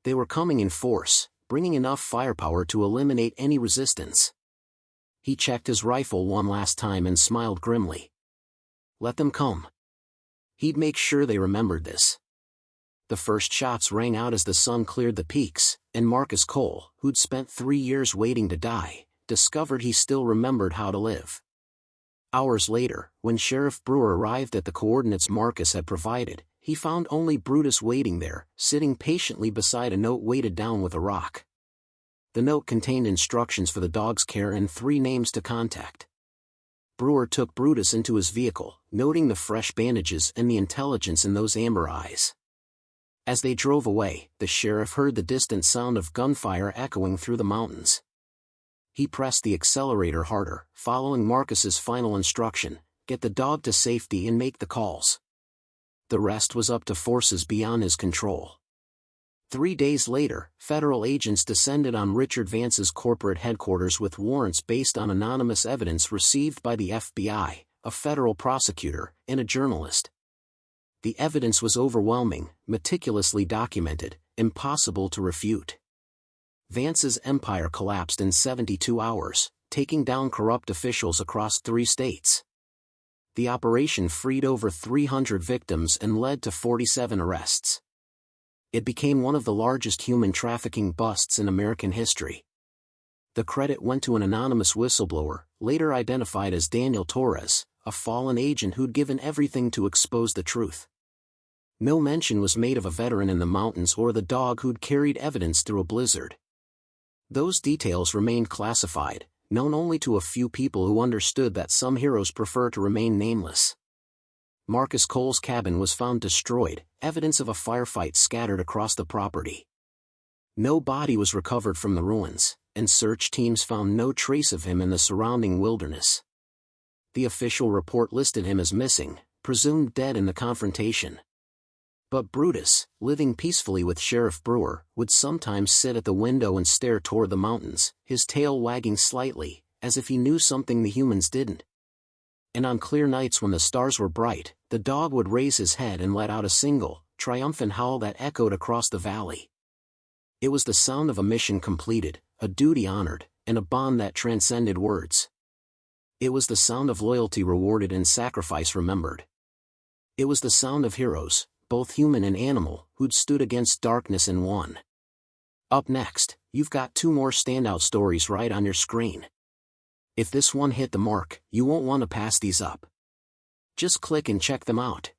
They were coming in force, bringing enough firepower to eliminate any resistance. He checked his rifle one last time and smiled grimly. Let them come. He'd make sure they remembered this. The first shots rang out as the sun cleared the peaks, and Marcus Cole, who'd spent 3 years waiting to die, discovered he still remembered how to live. Hours later, when Sheriff Brewer arrived at the coordinates Marcus had provided, he found only Brutus waiting there, sitting patiently beside a note weighted down with a rock. The note contained instructions for the dog's care and 3 names to contact. Brewer took Brutus into his vehicle, noting the fresh bandages and the intelligence in those amber eyes. As they drove away, the sheriff heard the distant sound of gunfire echoing through the mountains. He pressed the accelerator harder, following Marcus's final instruction: get the dog to safety and make the calls. The rest was up to forces beyond his control. 3 days later, federal agents descended on Richard Vance's corporate headquarters with warrants based on anonymous evidence received by the FBI, a federal prosecutor, and a journalist. The evidence was overwhelming, meticulously documented, impossible to refute. Vance's empire collapsed in 72 hours, taking down corrupt officials across 3 states. The operation freed over 300 victims and led to 47 arrests. It became one of the largest human trafficking busts in American history. The credit went to an anonymous whistleblower, later identified as Daniel Torres, a fallen agent who'd given everything to expose the truth. No mention was made of a veteran in the mountains or the dog who'd carried evidence through a blizzard. Those details remained classified, known only to a few people who understood that some heroes prefer to remain nameless. Marcus Cole's cabin was found destroyed, evidence of a firefight scattered across the property. No body was recovered from the ruins, and search teams found no trace of him in the surrounding wilderness. The official report listed him as missing, presumed dead in the confrontation. But Brutus, living peacefully with Sheriff Brewer, would sometimes sit at the window and stare toward the mountains, his tail wagging slightly, as if he knew something the humans didn't. And on clear nights when the stars were bright, the dog would raise his head and let out a single, triumphant howl that echoed across the valley. It was the sound of a mission completed, a duty honored, and a bond that transcended words. It was the sound of loyalty rewarded and sacrifice remembered. It was the sound of heroes, both human and animal, who'd stood against darkness and won. Up next, you've got 2 more standout stories right on your screen. If this one hit the mark, you won't want to pass these up. Just click and check them out.